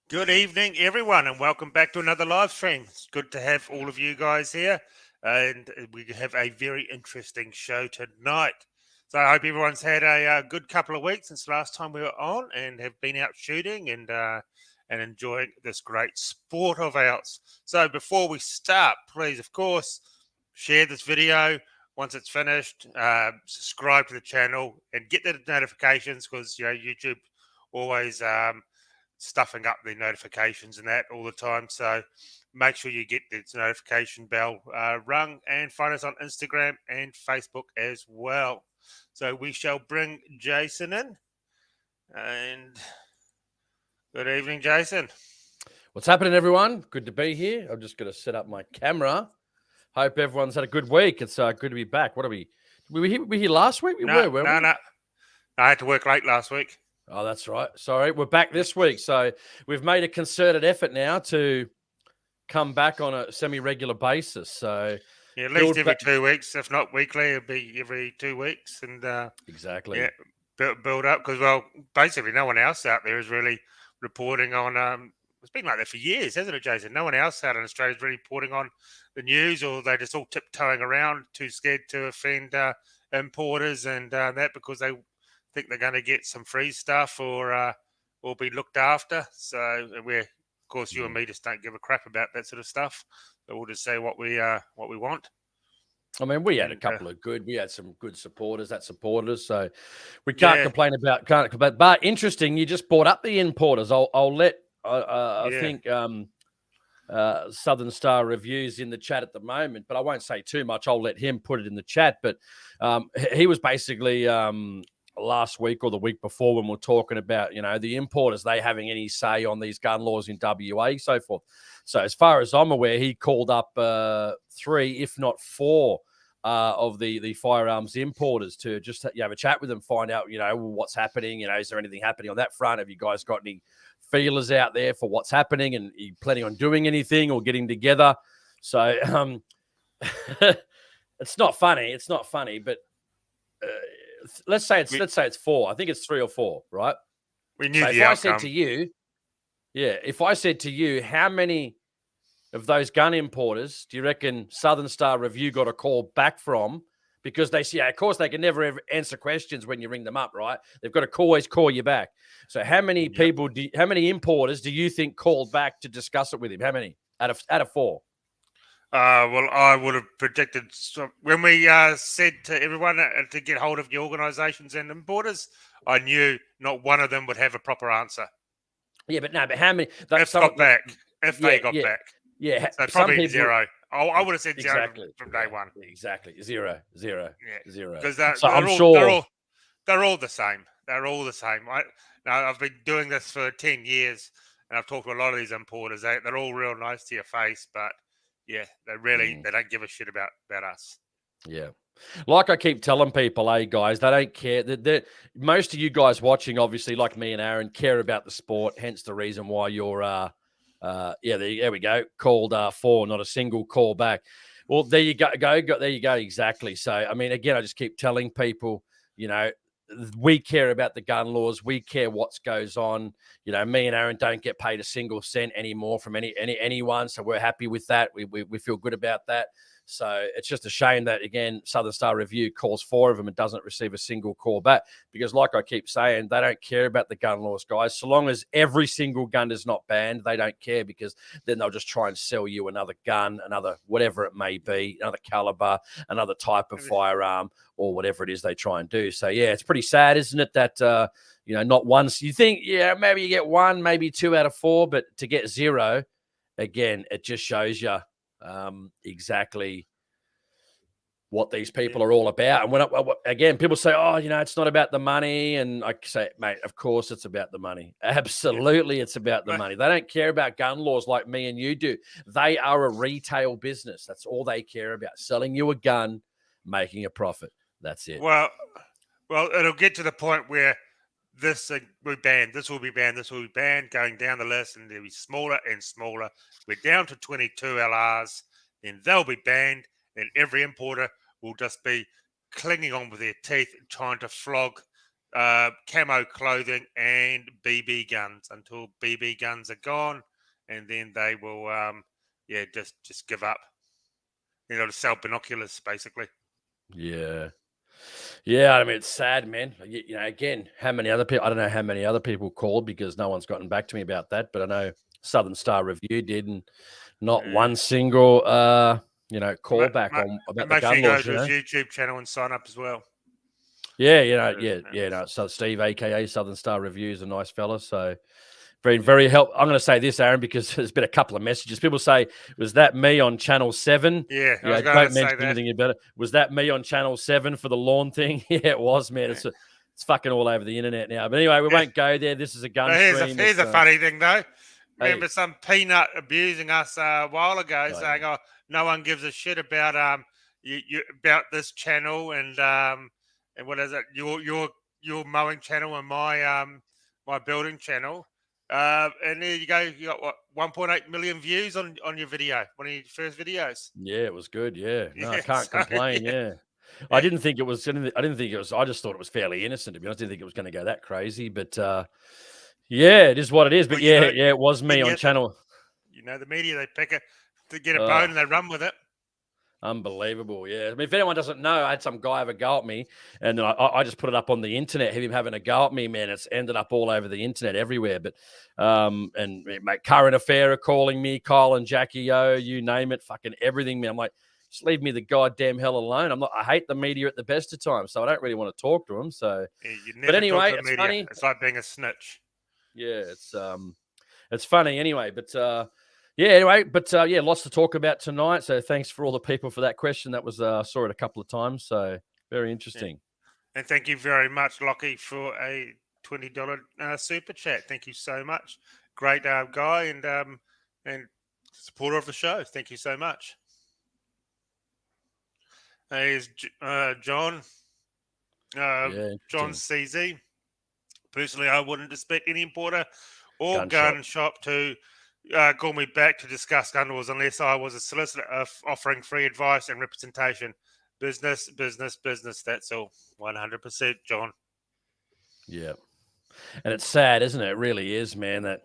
Good evening, everyone, and welcome back to another live stream. It's good to have all of you guys here, and we have a very interesting show tonight. So I hope everyone's had a good couple of weeks since the last time we were on, and have been out shooting and enjoying this great sport of ours. So before we start, please, of course, share this video once it's finished. Subscribe to the channel and get the notifications because YouTube always stuffing up the notifications and that all the time. So make sure you get the notification bell rung and find us on Instagram and Facebook as well. So we shall bring Jason in. And good evening, Jason. What's happening, everyone? Good to be here. I'm just going to set up my camera. Hope everyone's had a good week. It's good to be back. What are we? Were we here last week? No. I had to work late last week. Oh, that's right. Sorry. We're back this week. So we've made a concerted effort now to come back on a semi-regular basis. So yeah, at least every 2 weeks, if not weekly, it'll be every 2 weeks. And exactly. Yeah, build up because, well, basically no one else out there is really reporting on it's been like that for years, hasn't it, Jason? No one else out in Australia is really reporting on the news, or they're just all tiptoeing around, too scared to offend importers and that because they think they're going to get some free stuff or be looked after. So we're, of course, you and me just don't give a crap about that sort of stuff. So we'll just say what we want. I mean, we had we had some good supporters that supported us, so we can't complain about. But interesting, you just brought up the importers. I'll let I think Southern Star Reviews in the chat at the moment, but I won't say too much. I'll let him put it in the chat. But he was basically last week or the week before when we're talking about, the importers, they having any say on these gun laws in WA, so forth. So as far as I'm aware, he called up 3, if not 4 of the firearms importers to just have a chat with them, find out, what's happening. Is there anything happening on that front? Have you guys got any feelers out there for what's happening? And are you planning on doing anything or getting together? So it's not funny. It's not funny, but let's say it's 4. I think it's 3 or 4, right? We knew the outcome. If I said to you, how many of those gun importers do you reckon Southern Star Review got a call back from? Because they see, of course, they can never ever answer questions when you ring them up, right? They've got to always call you back. So how many people, how many importers do you think called back to discuss it with him? How many out of 4? Well, I would have predicted when we said to everyone to get hold of the organisations and importers, I knew not one of them would have a proper answer. Yeah, but how many? If they got back. Yeah, so probably people, 0. I would have said 0 from day one. Exactly, 0. Because I'm sure they're all the same. They're all the same. I've been doing this for 10 years, and I've talked to a lot of these importers. They're all real nice to your face, but yeah, they don't give a shit about us. Yeah. Like I keep telling people, guys, they don't care. Most of you guys watching, obviously, like me and Aaron, care about the sport. Hence the reason why you're, there we go, called 4, not a single call back. Well, there you go. There you go. Exactly. So, I mean, again, I just keep telling people, we care about the gun laws. We care what goes on. Me and Aaron don't get paid a single cent anymore from anyone. So we're happy with that. We feel good about that. So it's just a shame that, again, Southern Star Review calls 4 of them and doesn't receive a single call back because, like I keep saying, they don't care about the gun laws, guys. So long as every single gun is not banned, they don't care because then they'll just try and sell you another gun, another whatever it may be, another caliber, another type of firearm or whatever it is they try and do. So, yeah, it's pretty sad, isn't it, that, not once. You think, maybe you get 1, maybe 2 out of 4, but to get 0, again, it just shows you exactly what these people are all about. And when again, people say, it's not about the money. And I say, mate, of course it's about the money. Absolutely. It's about the money. They don't care about gun laws like me and you do. They are a retail business. That's all they care about. Selling you a gun, making a profit. That's it. Well, it'll get to the point where this will be banned, this will be banned, this will be banned, going down the list, and they'll be smaller and smaller. We're down to 22 LRs, then they'll be banned, and every importer will just be clinging on with their teeth, trying to flog camo clothing and BB guns until BB guns are gone, and then they will, just give up. To sell binoculars, basically. Yeah. Yeah, I mean, it's sad, man. Again, how many other people? I don't know how many other people called because no one's gotten back to me about that. But I know Southern Star Review did, and not one single, call back on about the Make sure gun you go laws. to his YouTube channel and sign up as well. Yeah. So Steve, aka Southern Star Review, is a nice fella. So very help. I'm going to say this, Aaron, because there's been a couple of messages. People say, "Was that me on Channel 7?" Yeah, I was going don't to say mention that. anything about it. Was that me on Channel 7 for the lawn thing? Yeah, it was, man. Yeah. It's fucking all over the internet now. But anyway, we won't go there. This is a gun stream. Here's a funny thing, though. Remember Hey. some peanut abusing us a while ago, saying, "Oh, no one gives a shit about you about this channel and what is it? Your mowing channel and my building channel." And there you go. You got what 1.8 million views on your video, one of your first videos. Yeah, it was good. Yeah, no, I can't so, complain. Yeah. I didn't think it was. I didn't think it was. I just thought it was fairly innocent. To be honest, I didn't think it was going to go that crazy. But yeah, it is what it is. But Well, it was me on channel. The media, they pick it to get a bone and they run with it. Unbelievable, yeah. I mean, if anyone doesn't know, I had some guy have a go at me, and then I just put it up on the internet. Him having a go at me, man. It's ended up all over the internet, everywhere. But and mate, Current Affair are calling me, Kyle and Jackie O, you name it, fucking everything, man. I'm like, just leave me the goddamn hell alone. I hate the media at the best of times, so I don't really want to talk to them. So, but anyway, it's funny. It's like being a snitch. Yeah, it's funny anyway, but. Anyway, but lots to talk about tonight. So thanks for all the people for that question. That was saw it a couple of times, so very interesting. Yeah. And thank you very much, Lockie, for a $20 super chat. Thank you so much. Great guy and supporter of the show. Thank you so much. Here's John. John CZ. Personally, I wouldn't expect any importer or gun shop to call me back to discuss gun laws unless I was a solicitor offering free advice and representation. Business. That's all. 100%, John. Yeah. And it's sad, isn't it? It really is, man, that,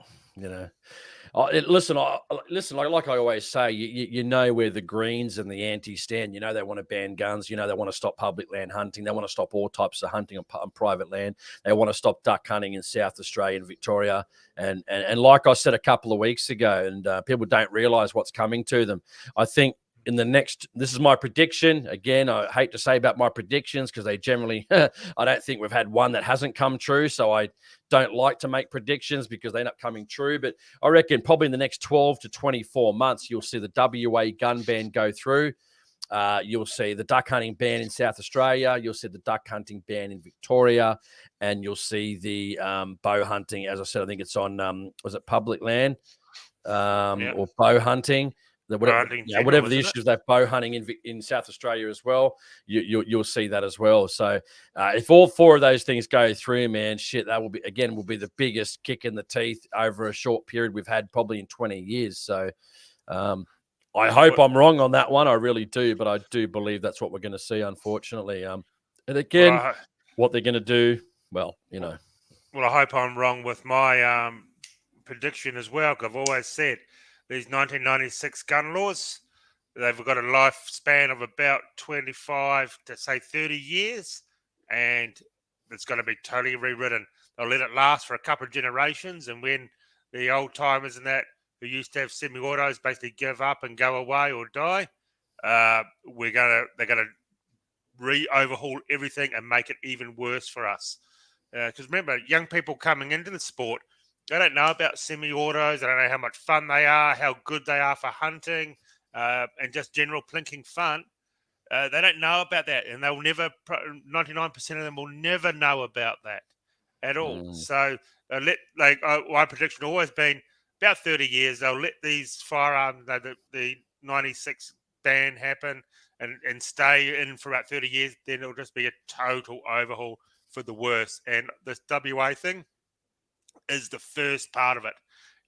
listen, like I always say, you know where the Greens and the anti stand. They want to ban guns. They want to stop public land hunting. They want to stop all types of hunting on private land. They want to stop duck hunting in South Australia and Victoria. And like I said a couple of weeks ago, and people don't realise what's coming to them. I think this is my prediction. Again, I hate to say about my predictions because they generally, I don't think we've had one that hasn't come true. So I don't like to make predictions because they end up coming true. But I reckon probably in the next 12 to 24 months, you'll see the WA gun ban go through. You'll see the duck hunting ban in South Australia. You'll see the duck hunting ban in Victoria. And you'll see the bow hunting. As I said, I think it's on, was it public land or bow hunting? Whatever the issues, that bow hunting in South Australia as well, you'll see that as well. So if all four of those things go through, man, shit, that will be the biggest kick in the teeth over a short period we've had probably in 20 years. So I hope I'm wrong on that one. I really do, but I do believe that's what we're going to see, unfortunately. And again, what they're going to do, well, Well, I hope I'm wrong with my prediction as well, because I've always said these 1996 gun laws, they've got a lifespan of about 25 to say 30 years, and it's going to be totally rewritten. They'll let it last for a couple of generations, and when the old timers and that who used to have semi-autos basically give up and go away or die, they're going to overhaul everything and make it even worse for us. Because remember, young people coming into the sport, they don't know about semi-autos. They don't know how much fun they are, how good they are for hunting, and just general plinking fun. They don't know about that, and they'll never. 99% of them will never know about that at all. So my prediction always been about 30 years. They'll let these firearms, the 96 ban happen, and stay in for about 30 years. Then it'll just be a total overhaul for the worse. And this WA thing is the first part of it.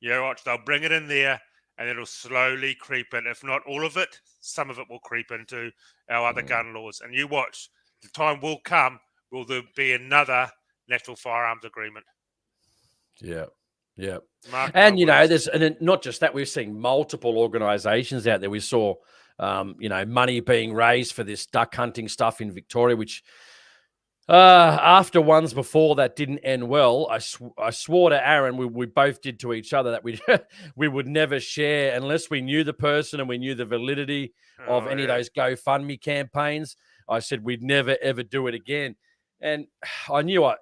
Watch, they'll bring it in there and it'll slowly creep in. If not all of it, some of it will creep into our other gun laws. And you watch, the time will come, will there be another National Firearms Agreement. Yeah. Yeah. Mark And, my words. there's, and not just that, we're seeing multiple organizations out there. We saw, money being raised for this duck hunting stuff in Victoria, which after ones before that didn't end well, I swore to Aaron, we both did to each other, that we would never share unless we knew the person and we knew the validity of any of those GoFundMe campaigns. I said we'd never, ever do it again. And I knew I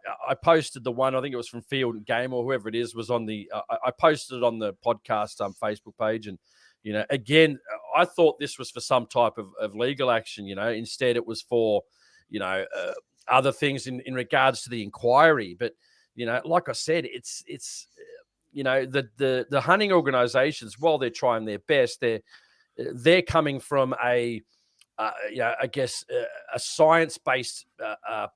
posted the one, I think it was from Field and Game or whoever it is, was on the, I posted it on the podcast Facebook page. And, again, I thought this was for some type of legal action, instead it was for, other things in regards to the inquiry. But, like I said, it's the hunting organizations, while they're trying their best, they're coming from a science-based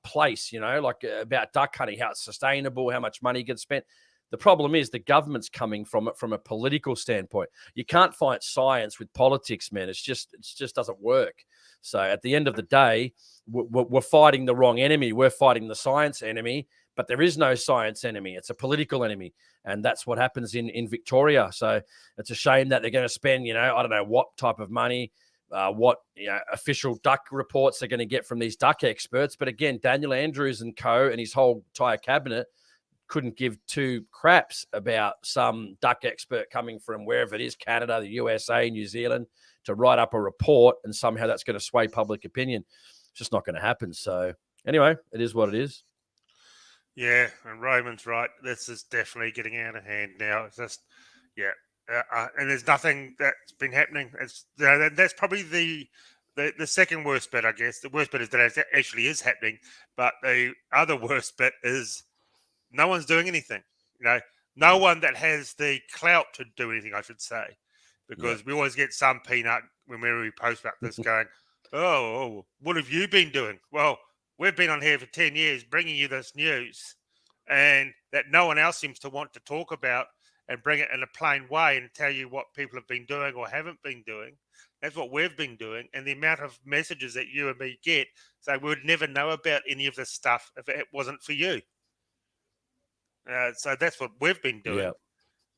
place, like about duck hunting, how it's sustainable, how much money gets spent. The problem is the government's coming from it from a political standpoint. You can't fight science with politics, man. It just doesn't work. So at the end of the day, we're fighting the wrong enemy. We're fighting the science enemy, but there is no science enemy. It's a political enemy. And that's what happens in Victoria. So it's a shame that they're going to spend, I don't know what type of money, what official duck reports they're going to get from these duck experts. But again, Daniel Andrews and co. and his whole entire cabinet couldn't give two craps about some duck expert coming from wherever it is, Canada, the USA, New Zealand, to write up a report, and somehow that's going to sway public opinion. It's just not going to happen. So anyway, it is what it is. Yeah, and Roman's right. This is definitely getting out of hand now. It's just, and there's nothing that's been happening. It's that's probably the second worst bit, I guess. The worst bit is that it actually is happening, but the other worst bit is no one's doing anything. No one that has the clout to do anything, I should say, because we always get some peanut whenever we post about this going, oh, what have you been doing? Well, we've been on here for 10 years bringing you this news, and that no one else seems to want to talk about and bring it in a plain way and tell you what people have been doing or haven't been doing. That's what we've been doing. And the amount of messages that you and me get say we would never know about any of this stuff if it wasn't for you. So that's what we've been doing. Yeah.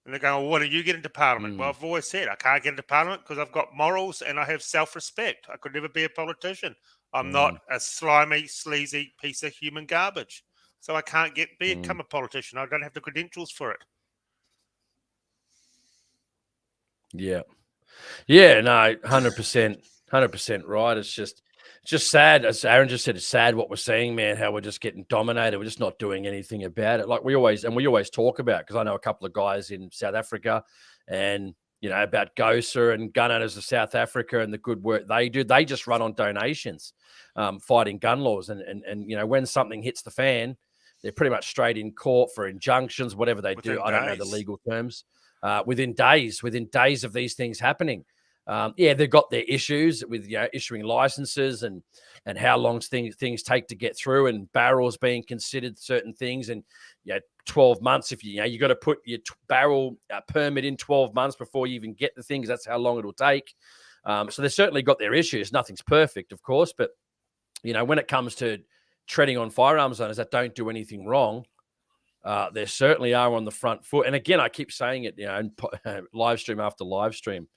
And they're going, well, what do you get into Parliament? Well, I've always said I can't get into Parliament because I've got morals and I have self-respect. I could never be a politician. I'm not a slimy, sleazy piece of human garbage. So I can't become a politician. I don't have the credentials for it. Yeah. Yeah, no, 100% right. It's just sad. As Aaron just said, it's sad what we're seeing, man, how we're just getting dominated. We're just not doing anything about it. Like we always talk about, because I know a couple of guys in South Africa and, about GOSA and gun owners of South Africa and the good work they do. They just run on donations, fighting gun laws. And when something hits the fan, they're pretty much straight in court for injunctions, whatever they do. I don't know the legal terms. Within days of these things happening. They've got their issues with issuing licenses and how long things take to get through, and barrels being considered certain things, and 12 months if you got to put your barrel permit in 12 months before you even get the things. That's how long it'll take. So they've certainly got their issues. Nothing's perfect, of course, but when it comes to treading on firearms owners that don't do anything wrong, they certainly are on the front foot. And again, I keep saying it, in live stream after live stream,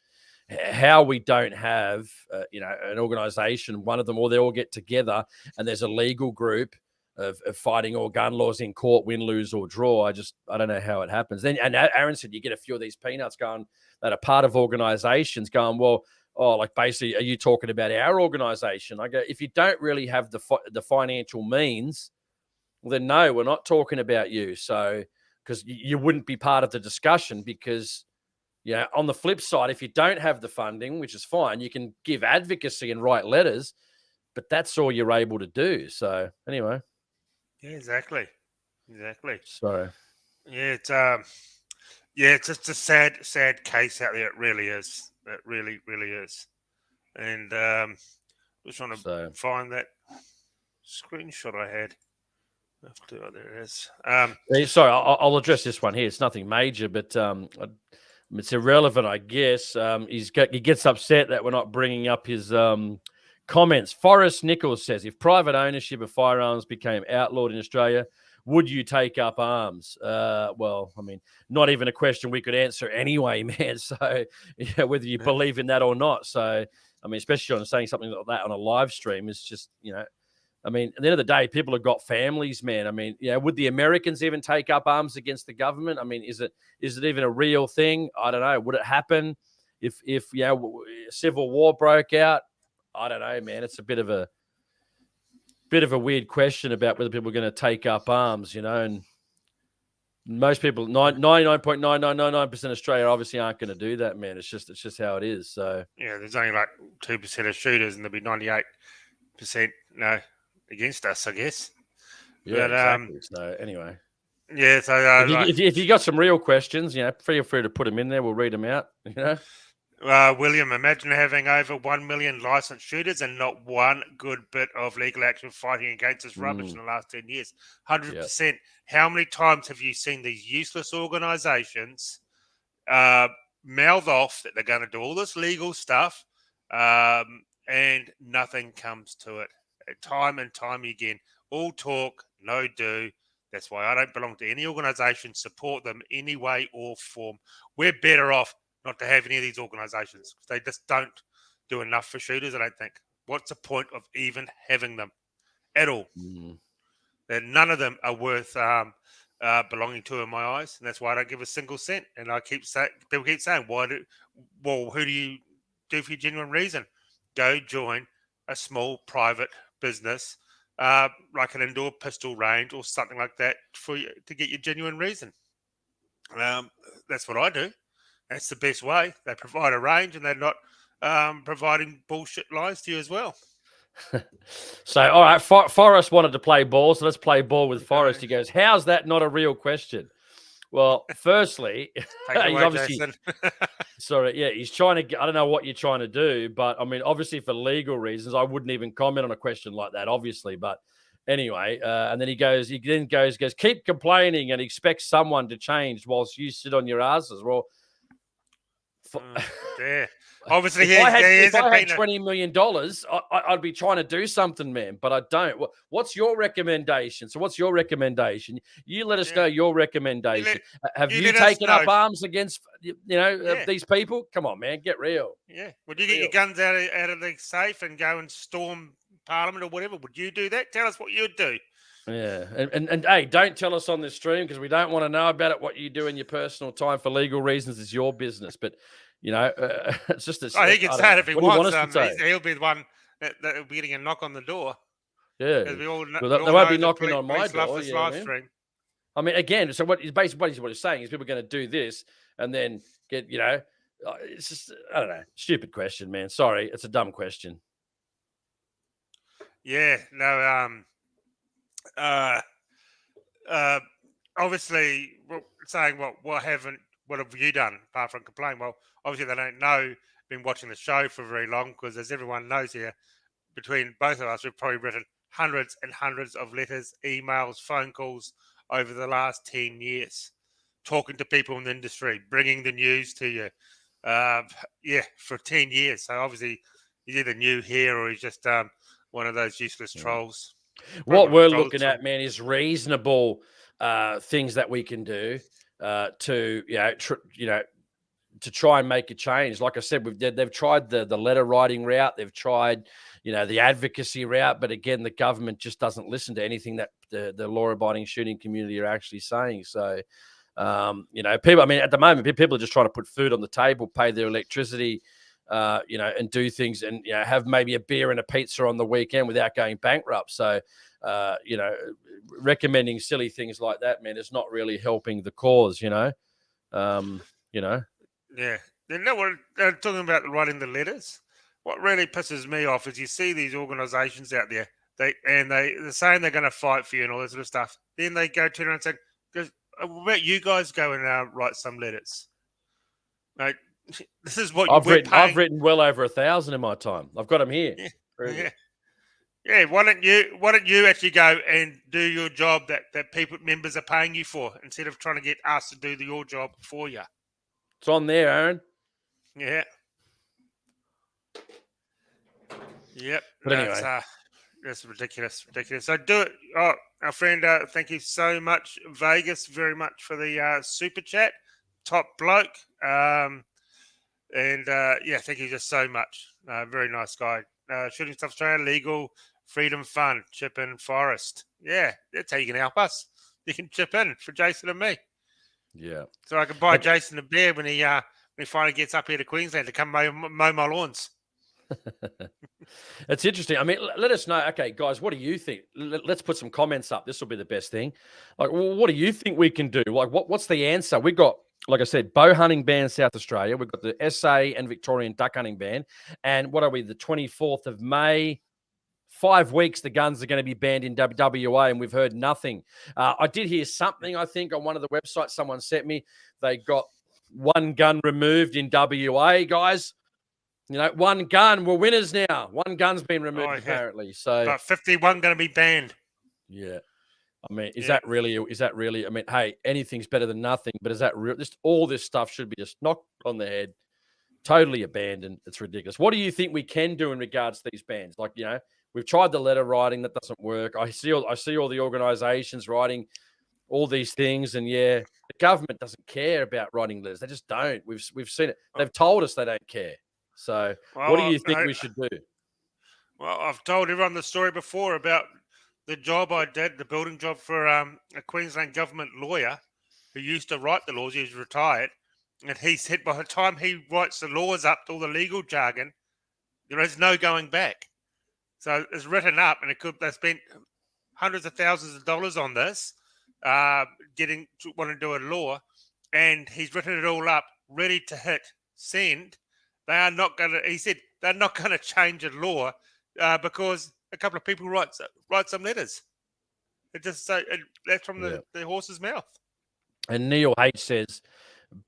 how we don't have, an organization, one of them, or they all get together and there's a legal group of fighting all gun laws in court, win, lose, or draw. I don't know how it happens. Then, and Aaron said, you get a few of these peanuts going that are part of organizations going, well, like basically, are you talking about our organization? I go, if you don't really have the financial means, well, then no, we're not talking about you. So, because you wouldn't be part of the discussion, because, on the flip side, if you don't have the funding, which is fine, you can give advocacy and write letters, but that's all you're able to do. So anyway. Yeah, exactly. So, it's just a sad case out there. It really is. It really, really is. And just trying to find that screenshot I had. Oh, there it is. Sorry, I'll address this one here. It's nothing major, but it's irrelevant, I guess. He gets upset that we're not bringing up his comments. Forrest Nichols says, if private ownership of firearms became outlawed in Australia, would you take up arms? Well, I mean, not even a question we could answer anyway, man. So, yeah, whether you believe in that or not. So, I mean, especially on saying something like that on a live stream is just, I mean, at the end of the day, people have got families, man. I mean, would the Americans even take up arms against the government? I mean, is it even a real thing? I don't know. Would it happen if civil war broke out? I don't know, man. It's a bit of a weird question about whether people are going to take up arms, and most people, 99.9999% of Australia obviously aren't going to do that, man. It's just how it is. So yeah, there's only like 2% of shooters, and there'll be 98% against us, I guess. Yeah, but, exactly. So anyway, yeah. So if you got some real questions, feel free to put them in there. We'll read them out. William, imagine having over 1 million licensed shooters and not one good bit of legal action fighting against this rubbish in the last 10 years. 100%. Yep. How many times have you seen these useless organizations mouth off that they're going to do all this legal stuff and nothing comes to it? Time and time again. All talk, no do. That's why I don't belong to any organization, support them any way or form. We're better off not to have any of these organizations. They just don't do enough for shooters, I don't think. What's the point of even having them at all? None of them are worth belonging to in my eyes, and that's why I don't give a single cent. And people keep saying, who do you do for your genuine reason? Go join a small private business, like an indoor pistol range or something like that, to get your genuine reason. That's what I do. That's the best way. They provide a range, and they're not providing bullshit lies to you as well. So, all right, Forrest wanted to play ball, so let's play ball with Forrest. He goes, how's that not a real question? Well, firstly, he's obviously sorry, yeah, he's trying to. I don't know what you're trying to do, but I mean, obviously for legal reasons, I wouldn't even comment on a question like that, obviously. But anyway, and then he then goes, keep complaining and expect someone to change whilst you sit on your asses. Well, yeah. Obviously, if I had $20 million, I'd be trying to do something, man, but I don't. What's your recommendation? So what's your recommendation? You let us know your recommendation. Have you taken up arms against, these people? Come on, man, get real. Yeah. Would you get your guns out of the safe and go and storm Parliament or whatever? Would you do that? Tell us what you'd do. Yeah, and hey, don't tell us on this stream because we don't want to know about it. What you do in your personal time for legal reasons is your business. But it's just he can say it if he wants. He'll be the one that will be getting a knock on the door. Yeah, they won't be knocking on my door. Live stream. I mean, again, so what he's saying is people are going to do this and then get it's just I don't know, stupid question, man. Sorry, it's a dumb question. Yeah, no. Obviously, saying what have you done apart from complain? Well, obviously they don't know. Been watching the show for very long because, as everyone knows here, between both of us, we've probably written hundreds and hundreds of letters, emails, phone calls over the last 10 years, talking to people in the industry, bringing the news to you. For 10 years. So obviously he's either new here or he's just one of those useless trolls. What we're looking at, man, is reasonable things that we can do to try and make a change. Like I said, they've tried the letter writing route, they've tried the advocacy route, but again, the government just doesn't listen to anything that the law-abiding shooting community are actually saying. So, people. I mean, at the moment, people are just trying to put food on the table, pay their electricity. And do things and have maybe a beer and a pizza on the weekend without going bankrupt. So, recommending silly things like that, man, is not really helping the cause. Yeah. They're talking about writing the letters. What really pisses me off is you see these organisations out there. They're saying they're going to fight for you and all this sort of stuff. Then they go turn around and say, "What about you guys go and write some letters?" Like, this is what I've written well over 1,000 in my time. I've got them here. Yeah. Why don't you actually go and do your job that people members are paying you for instead of trying to get us to do your job for you? It's on there, Aaron. Yeah. Yep. But anyway, That's ridiculous. So do it. Oh, our friend, thank you so much, Vegas, very much for the super chat. Top bloke. Yeah, thank you just so much. Very nice guy. Shooting Stuff Australia, legal, freedom fund, chip in Forrest. Yeah, that's how you can help us. You can chip in for Jason and me. Yeah. So I can buy Jason a beer when he finally gets up here to Queensland to come mow my lawns. It's interesting. I mean, let us know. Okay, guys, what do you think? Let's put some comments up. This will be the best thing. Like, what do you think we can do? Like, what's the answer? We've got, like I said, bow hunting ban South Australia. We've got the SA and Victorian duck hunting ban. And what are we, the 24th of May? 5 weeks, the guns are going to be banned in WA, and we've heard nothing. I did hear something, I think, on one of the websites someone sent me. They got one gun removed in WA, guys. You know, one gun. We're winners now. One gun's been removed, apparently. So, but 51 going to be banned. Yeah. I mean, is that really, I mean, hey, anything's better than nothing, but is that real? Just all this stuff should be just knocked on the head, totally abandoned. It's ridiculous. What do you think we can do in regards to these bans? Like, you know, we've tried the letter writing. That doesn't work. I see all the organizations writing all these things. And yeah, the government doesn't care about writing letters. They just don't. We've seen it. They've told us they don't care. So what do you think we should do? Well, I've told everyone the story before about the job I did, the building job for a Queensland government lawyer who used to write the laws. He's retired. And he said by the time he writes the laws up, all the legal jargon, there's no going back. So it's written up, and they spent hundreds of thousands of dollars on this, want to do a law, and he's written it all up, ready to hit send. They are not going to. He said they're not going to change a law because a couple of people write some letters. That's from the horse's mouth. And Neil H says,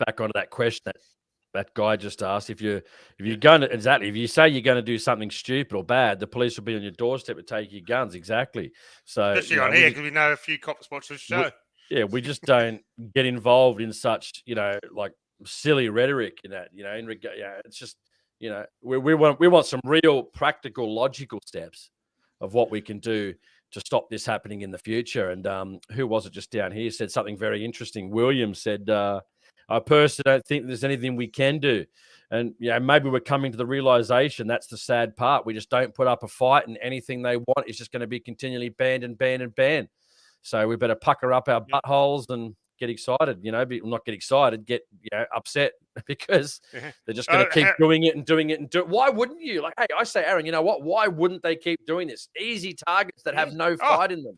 back onto that question that guy just asked, if you're going to, exactly, if you say you're going to do something stupid or bad, the police will be on your doorstep to take your guns. Exactly. So especially on here, because we know a few cops watch this show. We just don't get involved in such, like silly rhetoric in that, it's just, we want some real practical, logical steps of what we can do to stop this happening in the future. And who was it just down here said something very interesting. William said, I personally don't think there's anything we can do. And maybe we're coming to the realization that's the sad part. We just don't put up a fight, and anything they want is just going to be continually banned and banned and banned. So we better pucker up our buttholes and get excited, not get excited, get upset, because they're just going to keep doing it and doing it and do it. Why wouldn't you? Like, hey, I say, Aaron, you know what? Why wouldn't they keep doing this? Easy targets that have no fight in them.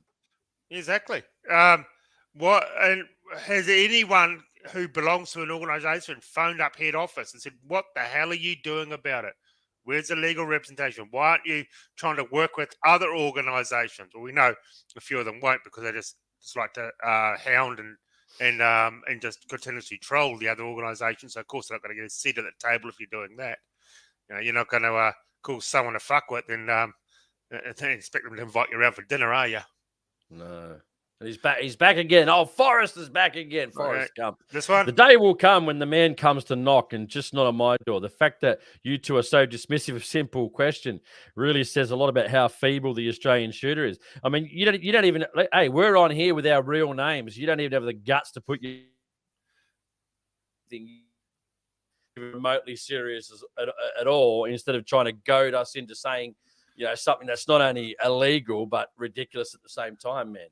Exactly. And has anyone who belongs to an organisation phoned up head office and said, "What the hell are you doing about it? Where's the legal representation? Why aren't you trying to work with other organisations?" Well, we know a few of them won't, because they just like to hound and just continuously troll the other organisations. So of course they're not going to get a seat at the table if you're doing that. You're not going to call someone to fuck with and expect them to invite you around for dinner, are you? No. He's back. He's back again. Oh, Forrest is back again. Forrest, come. This one. The day will come when the man comes to knock, and just not on my door. The fact that you two are so dismissive of simple question really says a lot about how feeble the Australian shooter is. I mean, you don't even. Hey, we're on here with our real names. You don't even have the guts to put your thing remotely serious at all. Instead of trying to goad us into saying, something that's not only illegal but ridiculous at the same time, man.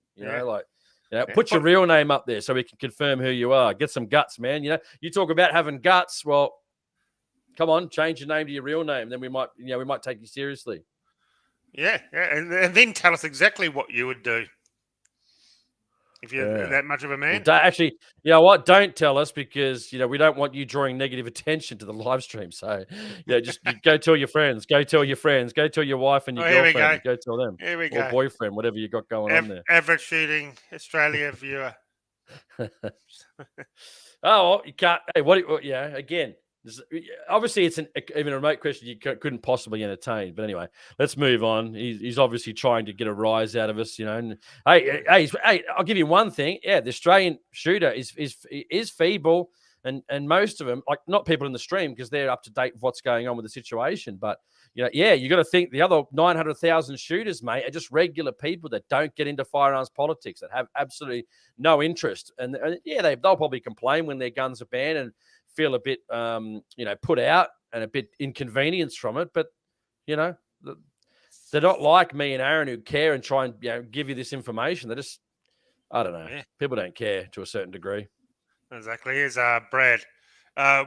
Put your real name up there so we can confirm who you are. Get some guts, man. You talk about having guts. Well, come on, change your name to your real name. Then we might take you seriously. Yeah, and then tell us exactly what you would do if you're that much of a man. Well, actually, you know what? Don't tell us, because we don't want you drawing negative attention to the live stream. So, just go tell your friends. Go tell your friends. Go tell your wife and your girlfriend. Go tell them. Here we go. Or boyfriend, whatever you got going on there. Average Shooting Australia viewer. Oh, you can't. Hey, again. Obviously, it's even a remote question you couldn't possibly entertain. But anyway, let's move on. He's obviously trying to get a rise out of us, And hey, I'll give you one thing. Yeah, the Australian shooter is feeble. And most of them, like not people in the stream because they're up to date with what's going on with the situation. But, you got to think the other 900,000 shooters, mate, are just regular people that don't get into firearms politics, that have absolutely no interest. And they'll probably complain when their guns are banned and feel a bit, put out and a bit inconvenienced from it. But, they're not like me and Aaron who care and try and give you this information. They're just, I don't know. Yeah. People don't care to a certain degree. Exactly. Here's Brad.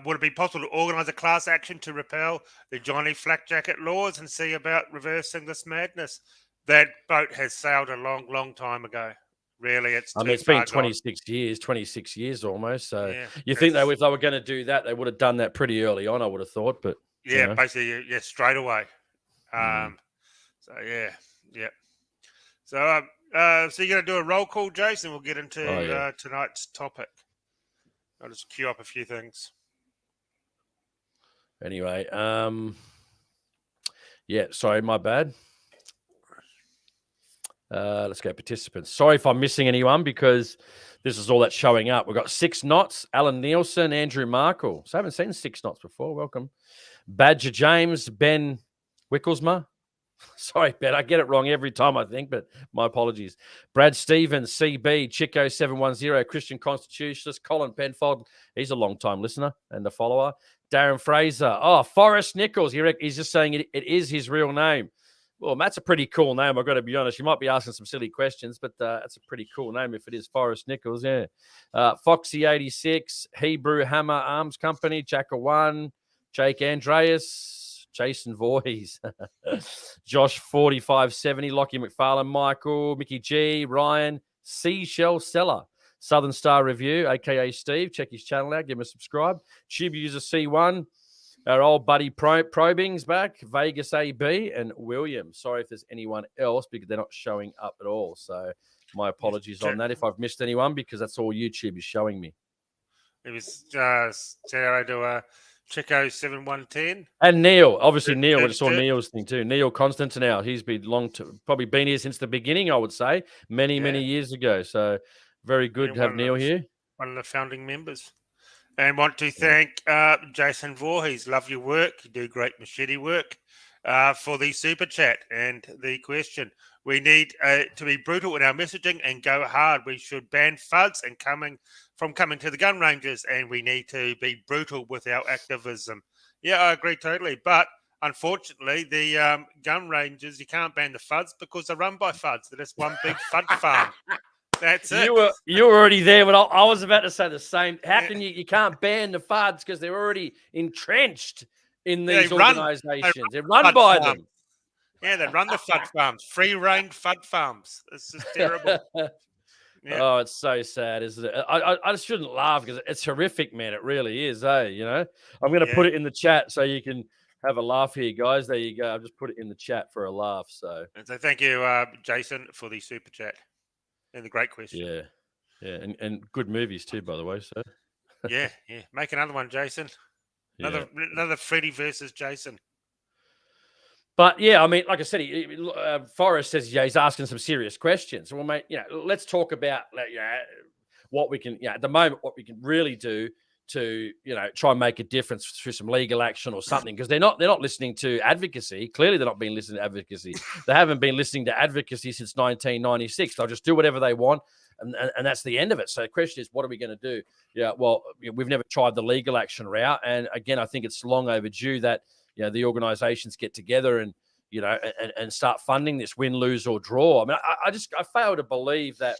Would it be possible to organise a class action to repel the Johnny Flak Jacket laws and see about reversing this madness? That boat has sailed a long, long time ago. Really, it's been 26 years almost. So you think that if they were going to do that, they would have done that pretty early on, I would have thought. But basically, straight away. So So so you're going to do a roll call, Jason? We'll get into tonight's topic. I'll just queue up a few things. Anyway, sorry, my bad. Let's go participants. Sorry if I'm missing anyone because this is all that's showing up. We've got 6 Knots, Alan Nielsen, Andrew Markle. So I haven't seen 6 Knots before. Welcome. Badger James, Ben Wicklesma. Sorry, Ben, I get it wrong every time, I think, but my apologies. Brad Stevens, CB, Chico 710, Christian Constitutionalist, Colin Penfold. He's a long-time listener and a follower. Darren Fraser. Oh, Forrest Nichols. He's just saying it is his real name. Well, that's a pretty cool name, I've got to be honest. You might be asking some silly questions, but that's a pretty cool name if it is Forrest Nichols, yeah. Foxy86, Hebrew Hammer Arms Company, Jacker1, Jake Andreas, Jason Voorhees, Josh 4570, Lockie McFarlane, Michael, Mickey G, Ryan, Seashell Seller, Southern Star Review, aka Steve. Check his channel out, give him a subscribe. Tube user C1, our old buddy Probing's back, Vegas AB, and William. Sorry if there's anyone else because they're not showing up at all. So my apologies on that if I've missed anyone because that's all YouTube is showing me. It was Sarah to Chico 7110. And Neil. Obviously, Neil. I saw Neil's thing too. Neil Constantinow. He's been probably been here since the beginning, I would say. Many years ago. So very good to have Neil here. One of the founding members. And want to thank Jason Voorhees. Love your work. You do great machete work for the super chat and the question. We need to be brutal in our messaging and go hard. We should ban FUDs and coming to the gun ranges, and we need to be brutal with our activism. Yeah, I agree totally. But unfortunately, the gun ranges, you can't ban the FUDs because they're run by FUDs. They're just one big FUD farm. That's it. You were already there, but I was about to say the same. How can you can't ban the FUDs because they're already entrenched in these organisations. They're run by them. Yeah, they run the FUD farms, free-range FUD farms. It's just terrible. Yeah. Oh, it's so sad, isn't it? I just shouldn't laugh because it's horrific, man. It really is, I'm going to put it in the chat so you can have a laugh here, guys. There you go. I've just put it in the chat for a laugh. So thank you, Jason, for the super chat and the great question. Yeah, and good movies too, by the way. So yeah. Make another one, Jason. Another Freddy versus Jason. But yeah, I mean, like I said, Forrest says he's asking some serious questions. Well, mate, let's talk about what we can, at the moment, what we can really do to, try and make a difference through some legal action or something, because they're not listening to advocacy. Clearly, they're not being listening to advocacy. They haven't been listening to advocacy since 1996. They'll just do whatever they want, and that's the end of it. So the question is, what are we going to do? Yeah, well, we've never tried the legal action route, and again, I think it's long overdue that the organisations get together and and start funding this, win, lose or draw. I mean, I fail to believe that.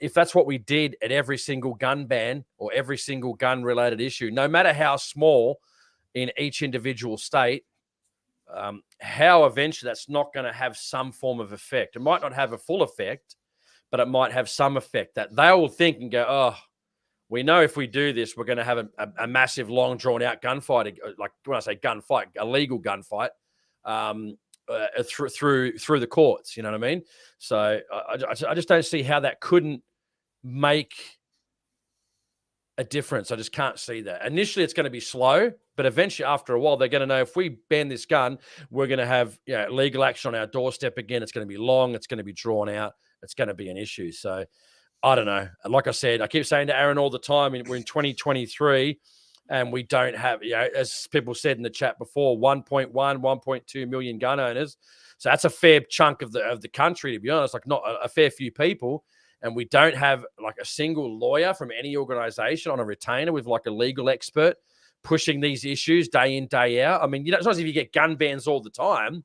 If that's what we did at every single gun ban or every single gun-related issue, no matter how small in each individual state, how eventually that's not going to have some form of effect. It might not have a full effect, but it might have some effect that they will think and go, oh, we know if we do this, we're going to have a massive, long, drawn-out gunfight. Like when I say gunfight, a legal gunfight. Through the courts, you know what I mean? So I just don't see how that couldn't make a difference. I just can't see that. Initially, it's going to be slow, but eventually, after a while, they're going to know if we ban this gun, we're going to have legal action on our doorstep again. It's going to be long. It's going to be drawn out. It's going to be an issue. So I don't know. Like I said, I keep saying to Aaron all the time, we're in 2023 and we don't have, as people said in the chat before, 1.1, 1.2 million gun owners. So that's a fair chunk of the country, to be honest, like not a fair few people. And we don't have like a single lawyer from any organization on a retainer with like a legal expert pushing these issues day in, day out. I mean, it's not as if you get gun bans all the time.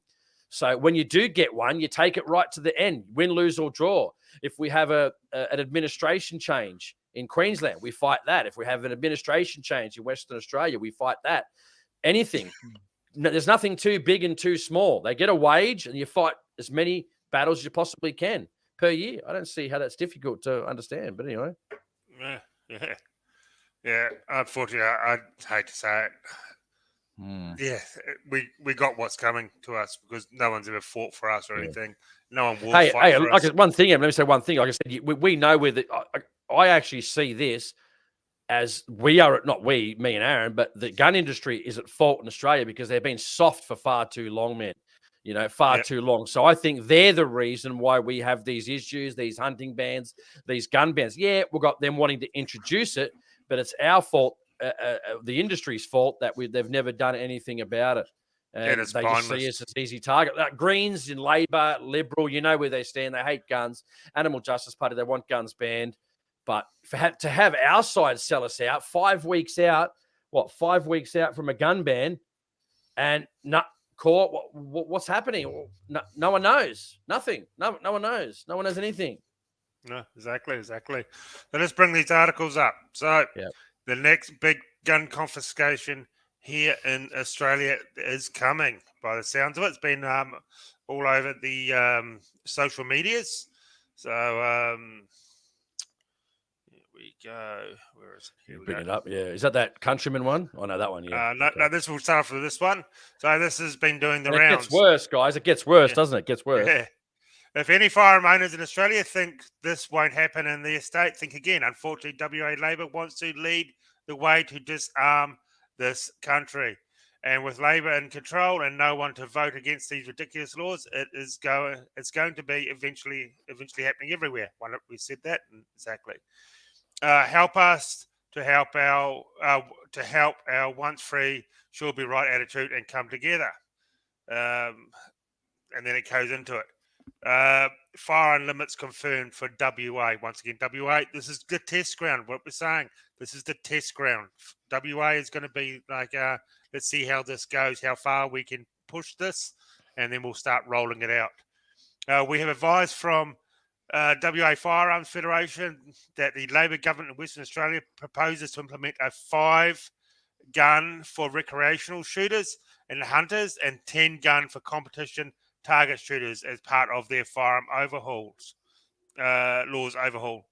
So when you do get one, you take it right to the end, win, lose, or draw. If we have an administration change in Queensland, we fight that. If we have an administration change in Western Australia, we fight that. Anything. There's nothing too big and too small. They get a wage and you fight as many battles as you possibly can per year. I don't see how that's difficult to understand, but anyway. Yeah. Unfortunately, I'd hate to say it. Yeah, we got what's coming to us because no one's ever fought for us or anything. No one will fight for us. One thing. Let me say one thing. Like I said, we know where I actually see this as me and Aaron, but the gun industry is at fault in Australia because they've been soft for far too long, man. Too long. So I think they're the reason why we have these issues, these hunting bans, these gun bans. Yeah, we've got them wanting to introduce it, but it's our fault. The industry's fault that they've never done anything about it. And they just see us as an easy target. Like Greens in Labor, Liberal, where they stand. They hate guns. Animal Justice Party, they want guns banned. But to have our side sell us out 5 weeks out, 5 weeks out from a gun ban, and not court, what's happening? No one knows. Nothing. No one knows. No one knows anything. No, exactly. So let's bring these articles up. So the next big gun confiscation here in Australia is coming. By the sounds of it, it's been all over the social medias. So here we go. Where is it? Here we bring it up. Yeah, is that Countryman one? Oh no, that one. Yeah. No. This will start with this one. So this has been doing the rounds. It gets worse, guys. It gets worse, doesn't it? It gets worse. Yeah. If any firearm owners in Australia think this won't happen in the estate, think again. Unfortunately, WA Labor wants to lead the way to disarm this country. And with Labor in control and no one to vote against these ridiculous laws, it's going to be eventually happening everywhere. We said that exactly. Help us to help our once free, sure be right attitude and come together. And then it goes into it. Firearm limits confirmed for WA. Once again, WA, this is the test ground. What we're saying, this is the test ground. WA is going to be like, let's see how this goes, how far we can push this, and then we'll start rolling it out. We have advised from WA Firearms Federation that the Labor government in Western Australia proposes to implement a 5-gun for recreational shooters and hunters and 10-gun for competition target shooters as part of their firearm laws overhaul.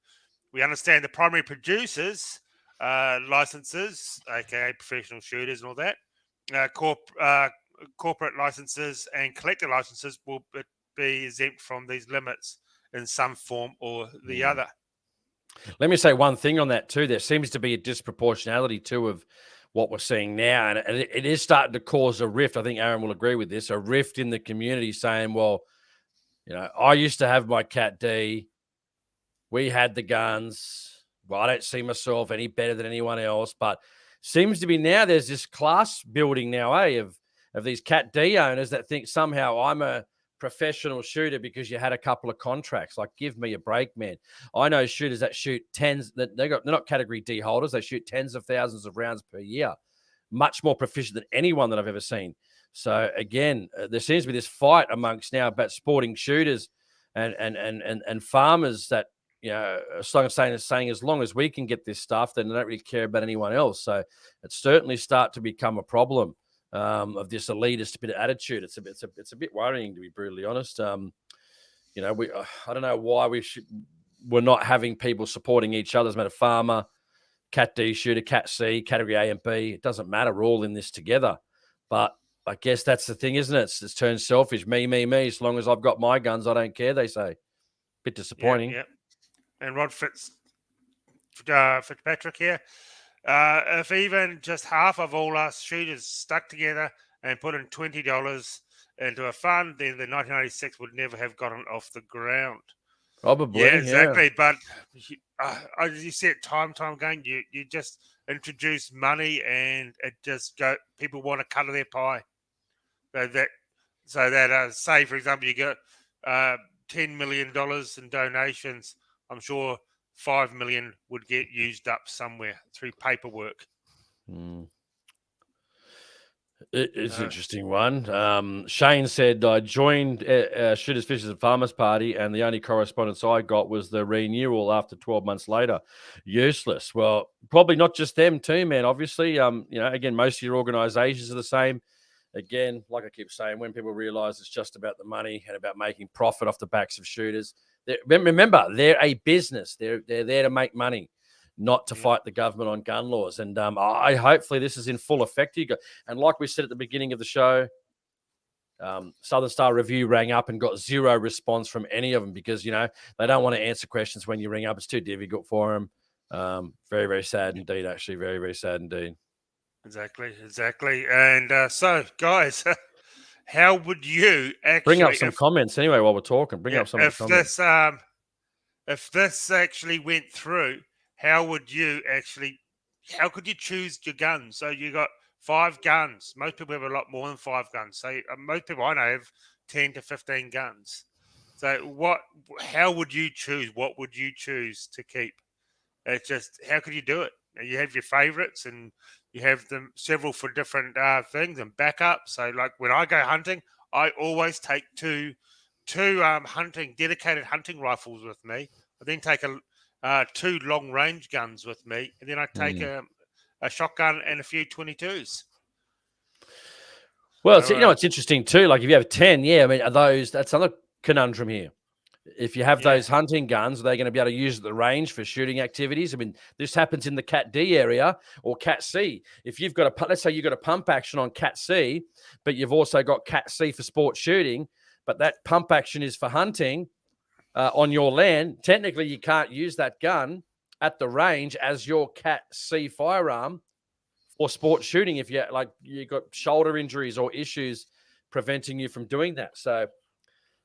We understand the primary producers licenses, aka professional shooters and all that, corporate licenses and collector licenses will be exempt from these limits in some form or the other. Let me say one thing on that too. There seems to be a disproportionality too of what we're seeing now, and it is starting to cause a rift. I think Aaron will agree with this, a rift in the community saying, well, I used to have my Cat D. We had the guns. Well, I don't see myself any better than anyone else, but seems to be now there's this class building now, of these Cat D owners that think somehow I'm a professional shooter because you had a couple of contracts. Like, give me a break, man. I know shooters that shoot they're not category D holders. They shoot tens of thousands of rounds per year, much more proficient than anyone that I've ever seen. So again, there seems to be this fight amongst now about sporting shooters and farmers that, saying as long as we can get this stuff, then they don't really care about anyone else. So it's certainly start to become a problem of this elitist bit of attitude. It's a bit worrying, to be brutally honest. I don't know why we're not having people supporting each other. As a matter of farmer, Cat D shooter, Cat C, category A and B. It doesn't matter. We're all in this together. But I guess that's the thing, isn't it? It's turned selfish. Me. As long as I've got my guns, I don't care, they say. Bit disappointing. Yeah. And Rod Fitzpatrick here. If even just half of all us shooters stuck together and put in $20 into a fund, then the 1986 would never have gotten off the ground. Probably. Yeah, exactly. But as you said, time again, you just introduce money, and it just people want a cut of their pie. So that say, for example, you get $10 million in donations. I'm sure 5 million would get used up somewhere through paperwork. It's an interesting one. Shane said, I joined Shooters, Fishers and Farmers Party, and the only correspondence I got was the renewal after 12 months later. Useless. Well, probably not just them too, man. Obviously, again, most of your organizations are the same. Again, like I keep saying, when people realize it's just about the money and about making profit off the backs of shooters, remember, they're a business. They're there to make money, not to fight the government on gun laws. And I hopefully this is in full effect. And like we said at the beginning of the show, Southern Star Review rang up and got zero response from any of them because, they don't want to answer questions when you ring up. It's too difficult for them. Very, very sad indeed, actually. Very, very sad indeed. Exactly. And so, guys, how would you actually... Bring up some comments anyway while we're talking. Bring up some comments. If this actually went through, how could you choose your guns? So you got 5 guns. Most people have a lot more than 5 guns. So most people I know have 10 to 15 guns. So how would you choose? What would you choose to keep? It's just, how could you do it? You have your favorites and you have them several for different things and backup. So like when I go hunting, I always take two dedicated hunting rifles with me. I then take 2 long range guns with me, and then I take a shotgun and a few 22s. Well, it's interesting too. Like if you have 10, that's another conundrum here. If you have those hunting guns, are they going to be able to use at the range for shooting activities? I mean, this happens in the Cat D area or Cat C. If you've got let's say you've got a pump action on Cat C, but you've also got Cat C for sport shooting, but that pump action is for hunting on your land, technically you can't use that gun at the range as your Cat C firearm for sport shooting if you've got shoulder injuries or issues preventing you from doing that. So,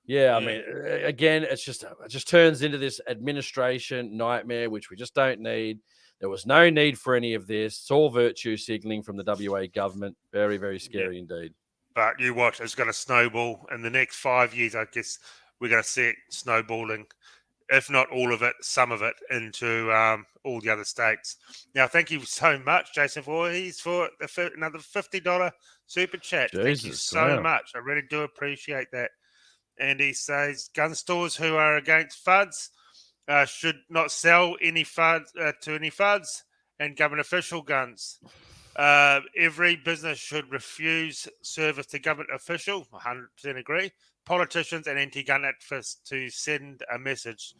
I mean, again, it just turns into this administration nightmare, which we just don't need. There was no need for any of this. It's all virtue signaling from the WA government. Very, very scary indeed. But you watch, it's going to snowball in the next 5 years. I guess we're going to see it snowballing, if not all of it, some of it into all the other states. Now, thank you so much, Jason Voorhees, for another $50 super chat. Thank you so much. I really do appreciate that. And he says, gun stores who are against FUDs should not sell any FUDs to any FUDs and government official guns. Every business should refuse service to government official. 100% agree. Politicians and anti-gun activists to send a message.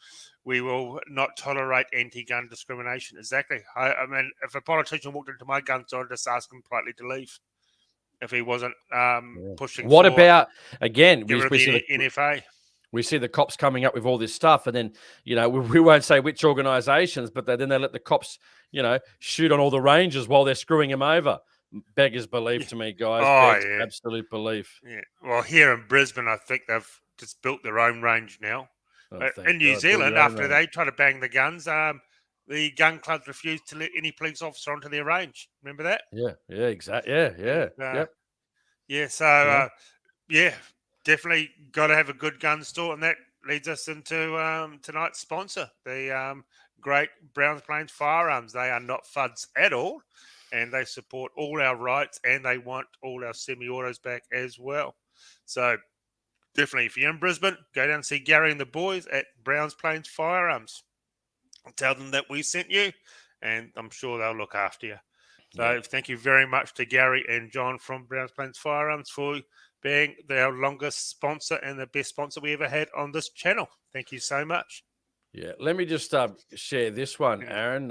We will not tolerate anti-gun discrimination. Exactly. I mean, if a politician walked into my gun store, I'd just ask him politely to leave. If he wasn't pushing. What about, again, we see the NFA? We see the cops coming up with all this stuff, and then, we won't say which organizations, but then they let the cops, shoot on all the rangers while they're screwing them over. Beggars belief to me, guys. Absolute belief. Yeah. Well, here in Brisbane, I think they've just built their own range now. In New Zealand, after they try to bang the guns, the gun clubs refused to let any police officer onto their range. Remember that? Yeah, exactly. Yeah. So definitely got to have a good gun store, and that leads us into tonight's sponsor, the great Browns Plains Firearms. They are not FUDs at all, and they support all our rights, and they want all our semi-autos back as well. So definitely, if you're in Brisbane, go down and see Gary and the boys at Browns Plains Firearms. Tell them that we sent you, and I'm sure they'll look after you. So thank you very much to Gary and John from Browns Plains Firearms for being our longest sponsor and the best sponsor we ever had on this channel. Thank you so much. Yeah, let me just share this one, Aaron.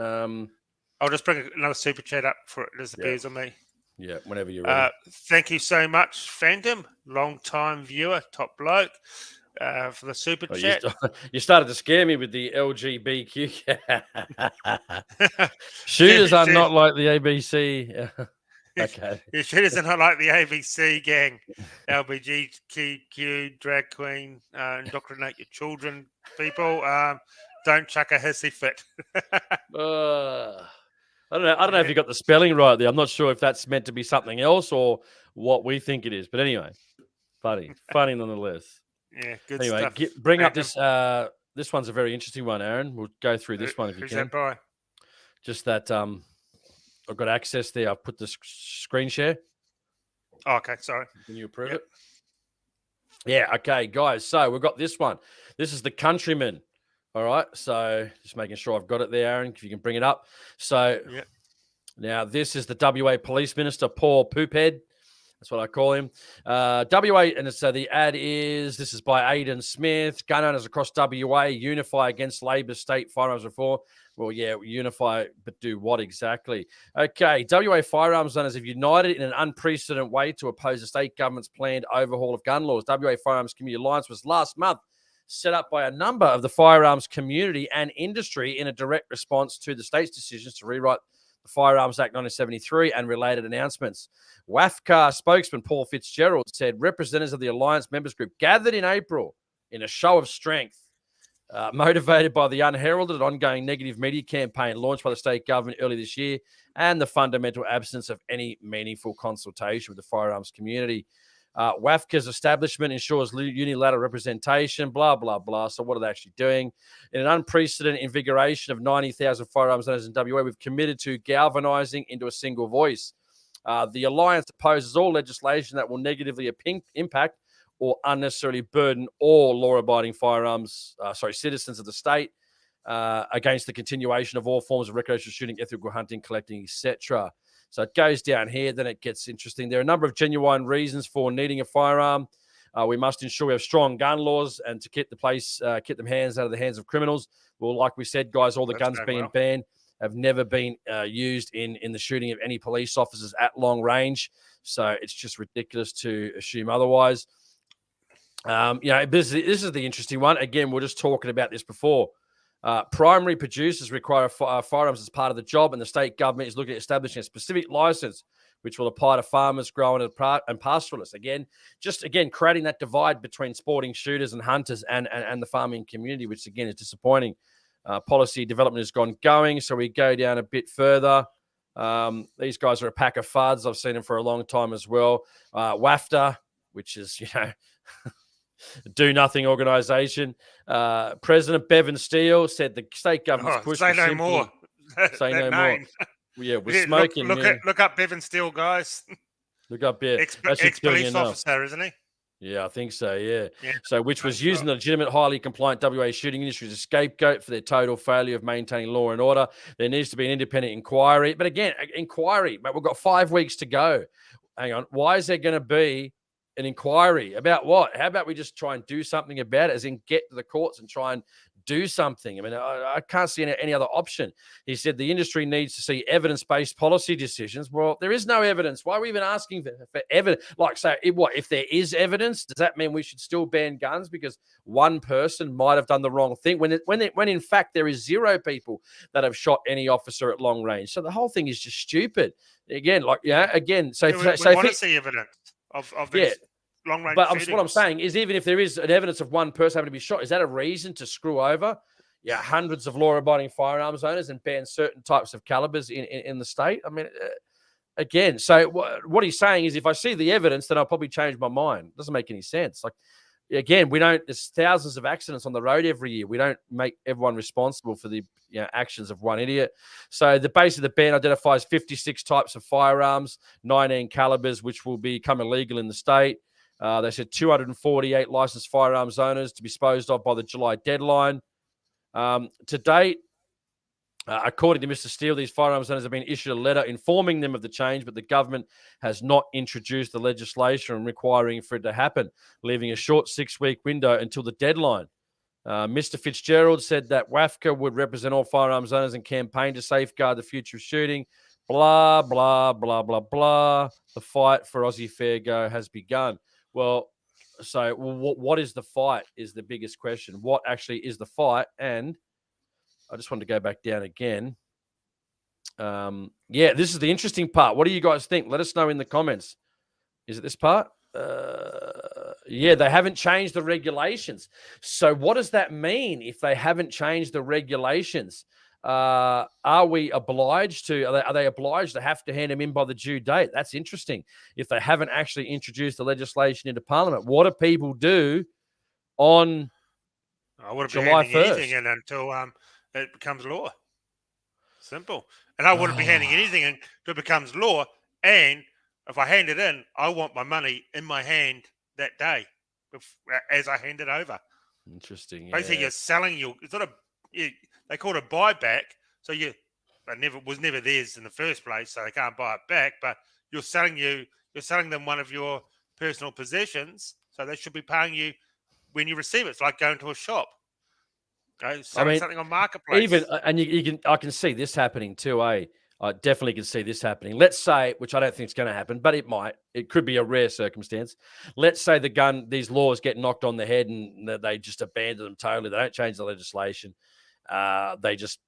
I'll just bring another super chat up before it disappears on me. Yeah, whenever you're ready. Thank you so much, Phantom, long-time viewer, top bloke, for the super chat. You started to scare me with the LGBTQ. Shooters are not like the ABC. Okay. Your shooters are not like the ABC gang, LBGTQ, drag queen, indoctrinate your children, people. Don't chuck a hissy fit. I don't know. I don't know if you got the spelling right there. I'm not sure if that's meant to be something else or what we think it is. But anyway, funny nonetheless. Yeah, good Anyway, stuff. bring up this. This one's a very interesting one, Aaron. We'll go through this one if you Who's can. that by? Just that I've got access there. I've put the screen share. Oh, okay, sorry. Can you approve it? Yeah, okay, guys. So we've got this one. This is the Countryman. All right. So just making sure I've got it there, Aaron, if you can bring it up. So now this is the WA Police Minister, Paul Poophead. That's what I call him. WA, and so the ad is, this is by Aidan Smith. Gun owners across WA unify against Labor state firearms reform. Well, yeah, unify, but do what exactly? Okay, WA firearms owners have united in an unprecedented way to oppose the state government's planned overhaul of gun laws. WA Firearms Community Alliance was last month set up by a number of the firearms community and industry in a direct response to the state's decisions to rewrite the Firearms Act 1973 and related announcements. WAFCA spokesman Paul Fitzgerald said representatives of the Alliance members group gathered in April in a show of strength, motivated by the unheralded ongoing negative media campaign launched by the state government early this year and the fundamental absence of any meaningful consultation with the firearms community. WAFCA's establishment ensures unilateral representation, blah, blah, blah. So what are they actually doing? In an unprecedented invigoration of 90,000 firearms owners in WA, we've committed to galvanising into a single voice. The Alliance opposes all legislation that will negatively impact or unnecessarily burden all law-abiding citizens of the state against the continuation of all forms of recreational shooting, ethical hunting, collecting, etc. So it goes down here, then it gets interesting. There are a number of genuine reasons for needing a firearm. We must ensure we have strong gun laws and to keep them hands out of the hands of criminals. Well, like we said, guys, all the guns being banned have never been used in the shooting of any police officers at long range. So it's just ridiculous to assume otherwise. This is the interesting one. Again, we're just talking about this before. Primary producers require firearms as part of the job, and the state government is looking at establishing a specific license which will apply to farmers, growers, and pastoralists. Again, creating that divide between sporting shooters and hunters and the farming community, which again is disappointing. Policy development has gone going, so we go down a bit further. These guys are a pack of fuds. I've seen them for a long time as well. WAFTA, which is, do nothing organization. President Bevan Steele said the state government's push. Say no more. Say no more. Yeah, we're smoking. Look up Bevan Steele, guys. Look up, yeah. Ex-police officer, isn't he? Yeah, I think so, yeah. So, which was using the legitimate, highly compliant WA shooting industry as a scapegoat for their total failure of maintaining law and order. There needs to be an independent inquiry. But again, but we've got 5 weeks to go. Hang on. Why is there going to be an inquiry about what? How about we just try and do something about it, as in get to the courts and try and do something? I mean, I can't see any other option. He said the industry needs to see evidence-based policy decisions. Well, there is no evidence. Why are we even asking for evidence? Like, so if there is evidence, does that mean we should still ban guns because one person might have done the wrong thing when in fact there is 0 people that have shot any officer at long range? So the whole thing is just stupid. Again, we want to see evidence of these long-range shootings. What I'm saying is, even if there is an evidence of one person having to be shot, is that a reason to screw over hundreds of law-abiding firearms owners and ban certain types of calibers in the state? I mean, again, so what he's saying is, if I see the evidence, then I'll probably change my mind. It doesn't make any sense. Like, again, there's thousands of accidents on the road every year. We don't make everyone responsible for the actions of one idiot. So the base of the ban identifies 56 types of firearms, 19 calibers, which will become illegal in the state. They said 248 licensed firearms owners to be disposed of by the July deadline. To date, according to Mr. Steele, these firearms owners have been issued a letter informing them of the change, but the government has not introduced the legislation requiring for it to happen, leaving a short 6-week window until the deadline. Mr. Fitzgerald said that WAFCA would represent all firearms owners and campaign to safeguard the future of shooting. Blah, blah, blah, blah, blah. The fight for Aussie Fair Go has begun. Well, so what is the fight is the biggest question. What actually is the fight? And I just wanted to go back down again. Yeah, this is the interesting part. What do you guys think? Let us know in the comments. Is it this part? Yeah, they haven't changed the regulations. So what does that mean if they haven't changed the regulations? Are we obliged to? Are they obliged to have to hand them in by the due date? That's interesting. If they haven't actually introduced the legislation into Parliament, what do people do on I wouldn't be July handing anything 1st? in until it becomes law. Simple. And I wouldn't be handing anything in until it becomes law. And if I hand it in, I want my money in my hand that day as I hand it over. Interesting. Basically, you're selling your. It's not a. They call it a buyback. So it was never theirs in the first place, so they can't buy it back. But you're selling them one of your personal possessions, so they should be paying you when you receive it. It's like going to a shop. Selling something on marketplace. I can see this happening too, eh? I definitely can see this happening. Let's say, which I don't think is going to happen, but it might. It could be a rare circumstance. Let's say these laws get knocked on the head and they just abandon them totally. They don't change the legislation. They just,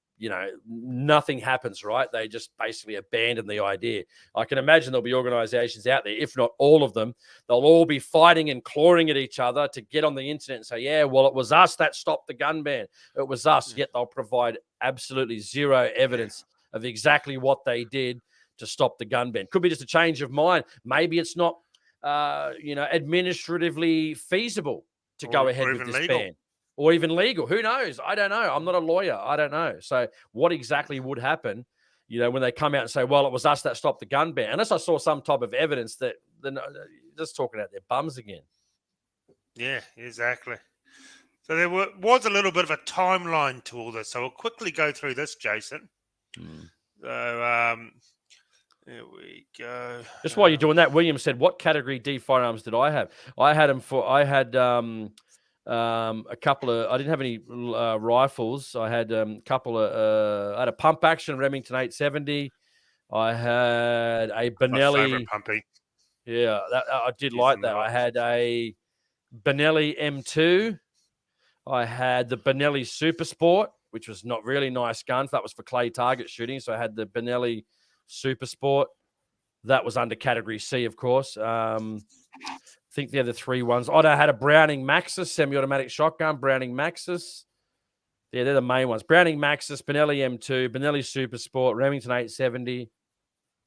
nothing happens, right? They just basically abandon the idea. I can imagine there'll be organizations out there, if not all of them, they'll all be fighting and clawing at each other to get on the internet and say, yeah, well, it was us that stopped the gun ban. It was us. Yet they'll provide absolutely zero evidence of exactly what they did to stop the gun ban. Could be just a change of mind. Maybe it's not, administratively feasible to go ahead with this ban. Or even legal. Who knows? I don't know. I'm not a lawyer. I don't know. So what exactly would happen, when they come out and say, well, it was us that stopped the gun ban? Unless I saw some type of evidence that they're just talking out their bums again. Yeah, exactly. So there was a little bit of a timeline to all this. So we'll quickly go through this, Jason. So there we go. Just while you're doing that, William said, what category D firearms did I have? I had a couple of, I didn't have any rifles. I had a couple of, I had a pump action Remington 870. I had a Benelli. Pumpy. Yeah, I did like that. I had a Benelli M2. I had the Benelli Super Sport, which was not really nice gun. That was for clay target shooting. So I had the Benelli Super Sport. That was under category C, of course. I think the other three ones. I had a Browning Maxus, semi-automatic shotgun, Browning Maxus. Yeah, they're the main ones. Browning Maxus, Benelli M2, Benelli Super Sport, Remington 870.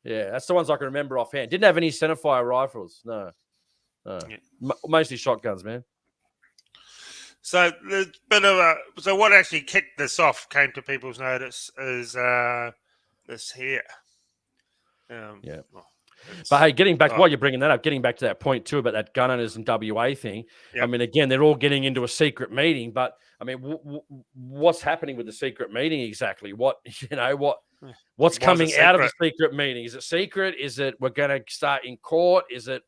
Yeah, that's the ones I can remember offhand. Didn't have any centerfire rifles. No. Yeah. Mostly shotguns, man. So there's a bit of so what actually kicked this off, came to people's notice, is this here. Yeah. But hey, getting back, while you're bringing that up, getting back to that point too about that gun owners and WA thing. Yep. I mean, again, they're all getting into a secret meeting, but I mean, what's happening with the secret meeting exactly? What's coming out of the secret meeting? Is it secret? Is it we're going to start in court? Is it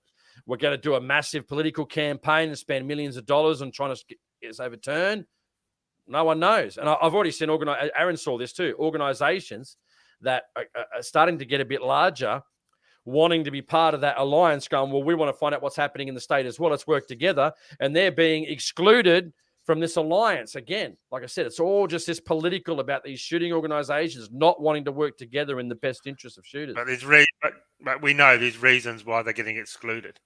we're going to do a massive political campaign and spend millions of dollars on trying to get this overturned? No one knows. And I've already seen Aaron saw this too. Organizations that are starting to get a bit larger, wanting to be part of that alliance, going, well, we want to find out what's happening in the state as well. Let's work together. And they're being excluded from this alliance. Again, like I said, it's all just this political about these shooting organizations not wanting to work together in the best interest of shooters. But we know there's reasons why they're getting excluded.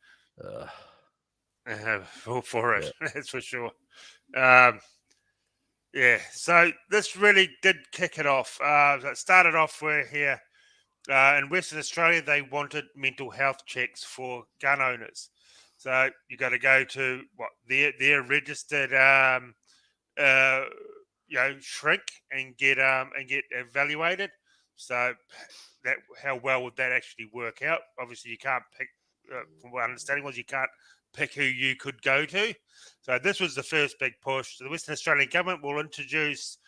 For it, yeah. That's for sure. Yeah, so this really did kick it off. It started off where here in Western Australia, they wanted mental health checks for gun owners. So you got to go to their registered shrink and get evaluated. So that how well would that actually work out? Obviously, you can't pick. From my understanding was you can't pick who you could go to. So this was the first big push. So the Western Australian government will introduce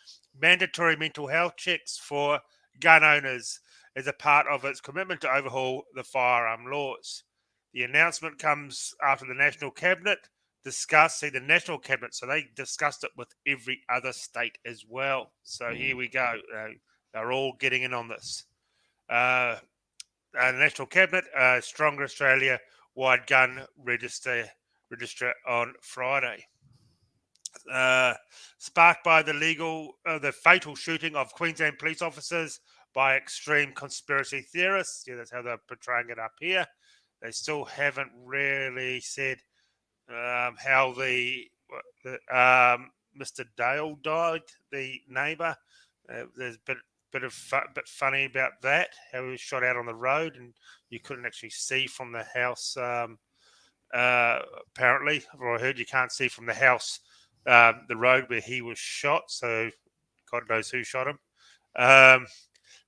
mandatory mental health checks for gun owners as a part of its commitment to overhaul the firearm laws. The announcement comes after the National Cabinet discussed the National Cabinet, so they discussed it with every other state as well. So here we go. They're all getting in on this. The National Cabinet, Stronger Australia wide gun register on Friday. Sparked by the fatal shooting of Queensland police officers by extreme conspiracy theorists. Yeah, that's how they're portraying it up here. They still haven't really said how the Mr. Dale died, the neighbour. There's a bit funny about that. How he was shot out on the road, and you couldn't actually see from the house. Apparently, or I heard you can't see from the house the road where he was shot. So God knows who shot him.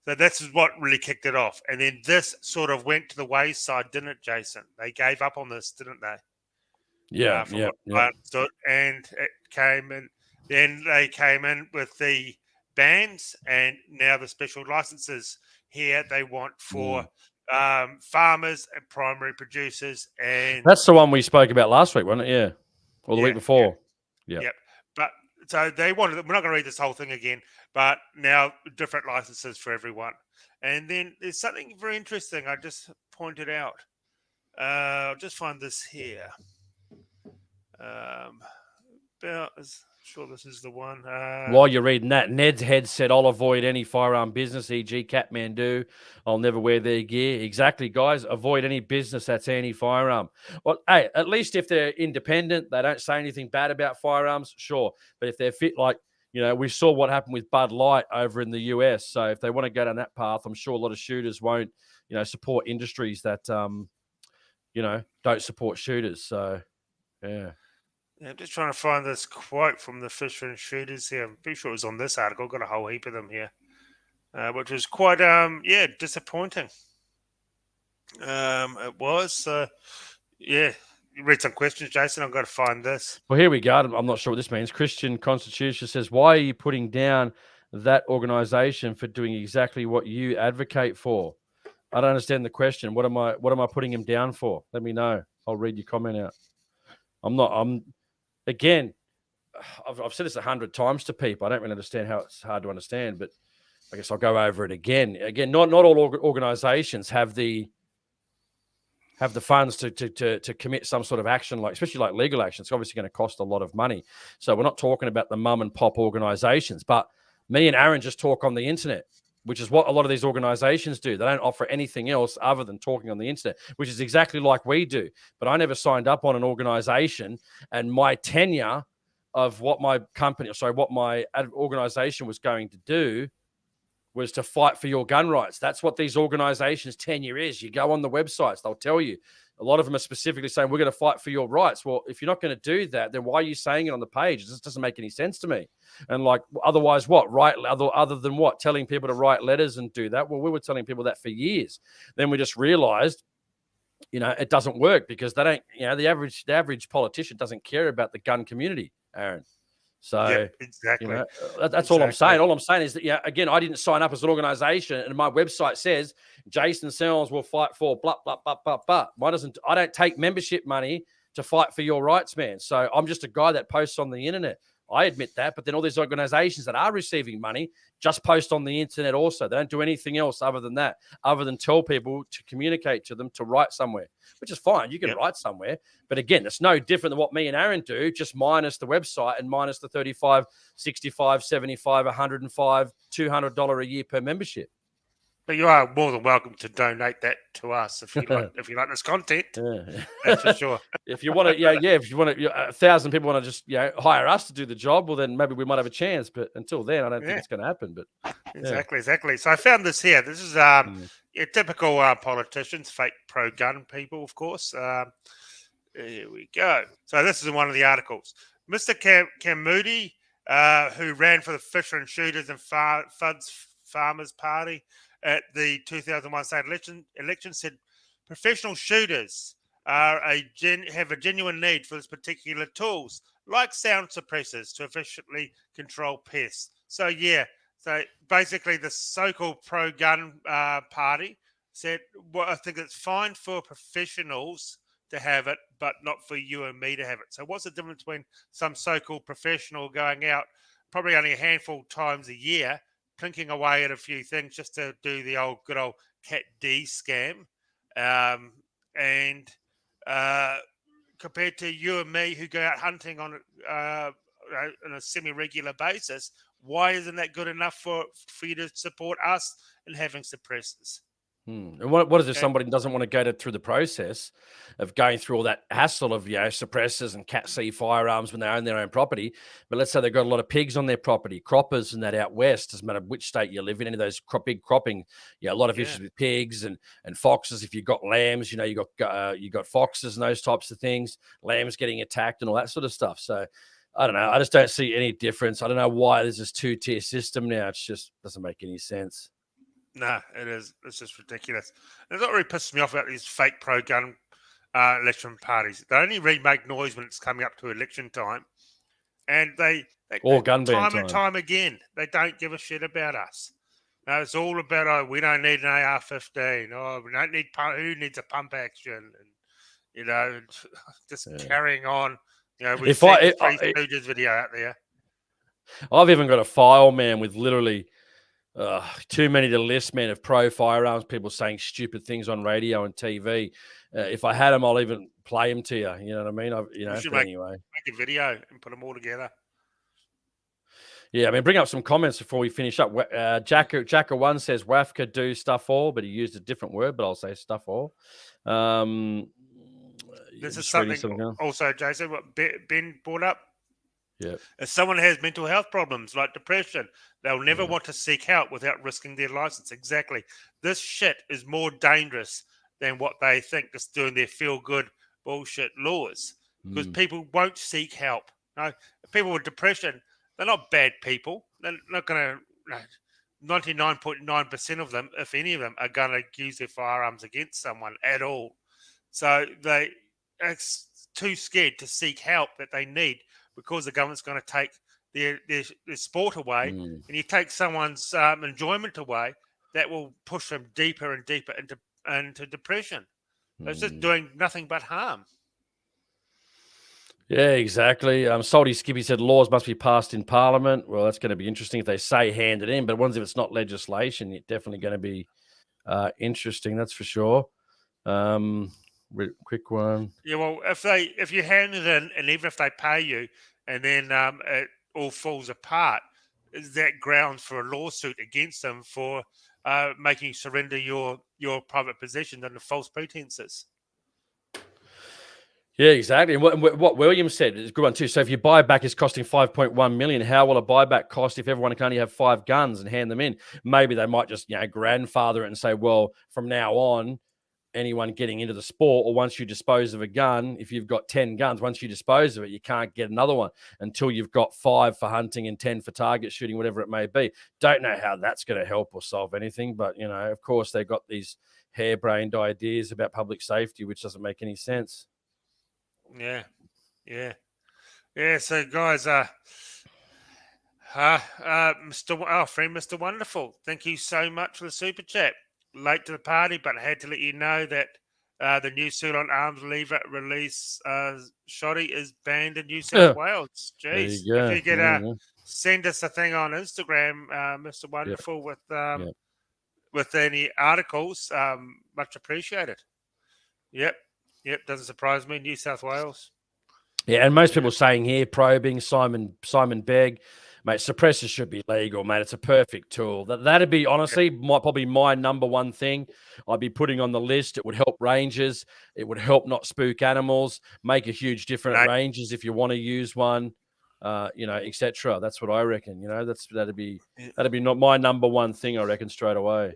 So that's what really kicked it off. And then this sort of went to the wayside, didn't it, Jason? They gave up on this, didn't they? Yeah, From what I understood. And it came in, then they came in with the bans and now the special licenses here they want for farmers and primary producers. And that's the one we spoke about last week, wasn't it? Yeah. Or the week before. Yeah. Yep. But so they wanted, we're not going to read this whole thing again, but now different licenses for everyone. And then there's something very interesting I just pointed out. I'll just find this here. Sure this is the one. While you're reading that, Ned's head said, I'll avoid any firearm business, e.g. Kathmandu. I'll never wear their gear. Exactly, guys. Avoid any business that's anti-firearm. Well, hey, at least if they're independent, they don't say anything bad about firearms, sure. But if they're fit, like, we saw what happened with Bud Light over in the US. So if they want to go down that path, I'm sure a lot of shooters won't, support industries that, don't support shooters. So, yeah. I'm just trying to find this quote from the Fisher and Shooters here. I'm pretty sure it was on this article. I've got a whole heap of them here, which was quite, disappointing. It was. You read some questions, Jason. I've got to find this. Well, here we go. I'm not sure what this means. Christian Constitution says, why are you putting down that organization for doing exactly what you advocate for? I don't understand the question. What am I putting him down for? Let me know. I'll read your comment out. Again, I've said this 100 times to people. I don't really understand how it's hard to understand, but I guess I'll go over it again. Again, not all organizations have the funds to commit some sort of action, especially like legal action. It's obviously going to cost a lot of money. So we're not talking about the mum and pop organizations, but me and Aaron just talk on the internet, which is what a lot of these organizations do. They don't offer anything else other than talking on the internet, which is exactly like we do. But I never signed up on an organization, and my tenure of what my organization was going to do was to fight for your gun rights. That's what these organizations' tenure is. You go on the websites, they'll tell you. A lot of them are specifically saying, we're going to fight for your rights. Well, if you're not going to do that, then why are you saying it on the page? It just doesn't make any sense to me. And otherwise what? Right? Other than what? Telling people to write letters and do that? Well, we were telling people that for years. Then we just realized, it doesn't work because they don't, the average politician doesn't care about the gun community, Aaron. So yeah, exactly. That's all I'm saying. All I'm saying is that, again, I didn't sign up as an organization, and my website says Jason Sells will fight for blah, blah, blah, blah, blah. I don't take membership money to fight for your rights, man. So I'm just a guy that posts on the internet. I admit that, but then all these organizations that are receiving money just post on the internet also. They don't do anything else other than that, other than tell people to communicate to them to write somewhere, which is fine. You can write somewhere. But again, it's no different than what me and Aaron do, just minus the website and minus the $35, $65, $75, $105, $200 a year per membership. But you are more than welcome to donate that to us if you like this content. That's for sure. If you want to, if you want to, 1,000 people want to just hire us to do the job, well then maybe we might have a chance. But until then, I don't think it's going to happen. But exactly. So I found this here. This is typical politicians, fake pro-gun people, of course. Here we go. So this is in one of the articles. Mr. Cam Moody, who ran for the Fisher and Shooters and Fuds Farmers Party at the 2001 state election, said professional shooters have a genuine need for this particular tools, like sound suppressors, to efficiently control pests. So basically the so-called pro-gun party said, well, I think it's fine for professionals to have it, but not for you and me to have it. So what's the difference between some so-called professional going out probably only a handful of times a year, clinking away at a few things just to do the good old Cat D scam, and compared to you and me who go out hunting on a semi-regular basis? Why isn't that good enough for you to support us and having suppressors. And what is if Okay. somebody doesn't want to go through the process of going through all that hassle of, suppressors and Cat C firearms when they own their own property? But let's say they've got a lot of pigs on their property, croppers and that out west, doesn't matter which state you live in, any of those big cropping, a lot of issues with pigs and foxes. If you've got lambs, you got foxes and those types of things, lambs getting attacked and all that sort of stuff. So I don't know. I just don't see any difference. I don't know why there's this 2-tier system now. It just doesn't make any sense. No, it is. It's just ridiculous. And it's what really pisses me off about these fake pro-gun election parties. They only really make noise when it's coming up to election time, and they Or gun ban time and time again, they don't give a shit about us. No, it's all about we don't need an AR-15. Oh, we don't need who needs a pump action, and just carrying on. We've seen the Three Stooges video out there. I've even got a file, man, with literally too many to list, man, of pro firearms, people saying stupid things on radio and TV. If I had them, I'll even play them to you. You know what I mean? Anyway. Make a video and put them all together. Yeah, I mean, bring up some comments before we finish up. Jacker1 says WAFCA do stuff all, but he used a different word, but I'll say stuff all. This is something also, Jason, what Ben brought up. Yeah. If someone has mental health problems like depression, they'll never want to seek help without risking their license. Exactly. This shit is more dangerous than what they think, just doing their feel-good bullshit laws. Because people won't seek help. No, people with depression, they're not bad people. They're not going to... 99.9% of them, if any of them, are going to use their firearms against someone at all. So they are too scared to seek help that they need, because the government's going to take their sport away, and you take someone's enjoyment away, that will push them deeper and deeper into depression. So it's just doing nothing but harm. Yeah, exactly. Salty Skippy said laws must be passed in Parliament. Well, that's going to be interesting if they say hand it in, but once if it's not legislation, it's definitely going to be interesting. That's for sure. Quick one. Yeah, well, if you hand it in, and even if they pay you, and then it all falls apart, is that grounds for a lawsuit against them for making you surrender your private possession under false pretenses? Yeah, exactly. And what William said is a good one too. So if your buyback is costing 5.1 million, how will a buyback cost if everyone can only have 5 guns and hand them in? Maybe they might just grandfather it and say, well, from now on, anyone getting into the sport, or once you dispose of a gun, if you've got 10 guns, once you dispose of it, you can't get another one until you've got 5 for hunting and 10 for target shooting, whatever it may be. Don't know how that's going to help or solve anything, but of course they've got these harebrained ideas about public safety, which doesn't make any sense. Yeah. So guys, our friend Mr. Wonderful, thank you so much for the super chat. Late to the party, but I had to let you know that the new Ceylon Arms Lever release shoddy is banned in New South Wales. Jeez, if you could send us a thing on Instagram, Mr. Wonderful, with any articles, much appreciated. Yep, doesn't surprise me. New South Wales. Yeah, and most people saying here, probing, Simon Begg, mate, suppressors should be legal, mate. It's a perfect tool. That'd be, honestly, probably my number one thing I'd be putting on the list. It would help rangers. It would help not spook animals, make a huge difference at rangers if you want to use one, etc. That's what I reckon. That'd be not my number one thing, I reckon, straight away.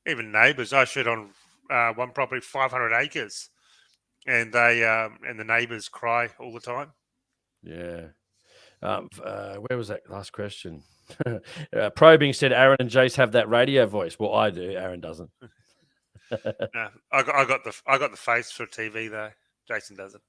Even neighbours, I shoot on one property, 500 acres, and they and the neighbours cry all the time. Yeah. Where was that last question? Probing said Aaron and Jace have that radio voice. Well, I do. Aaron doesn't. I got the face for TV though. Jason doesn't.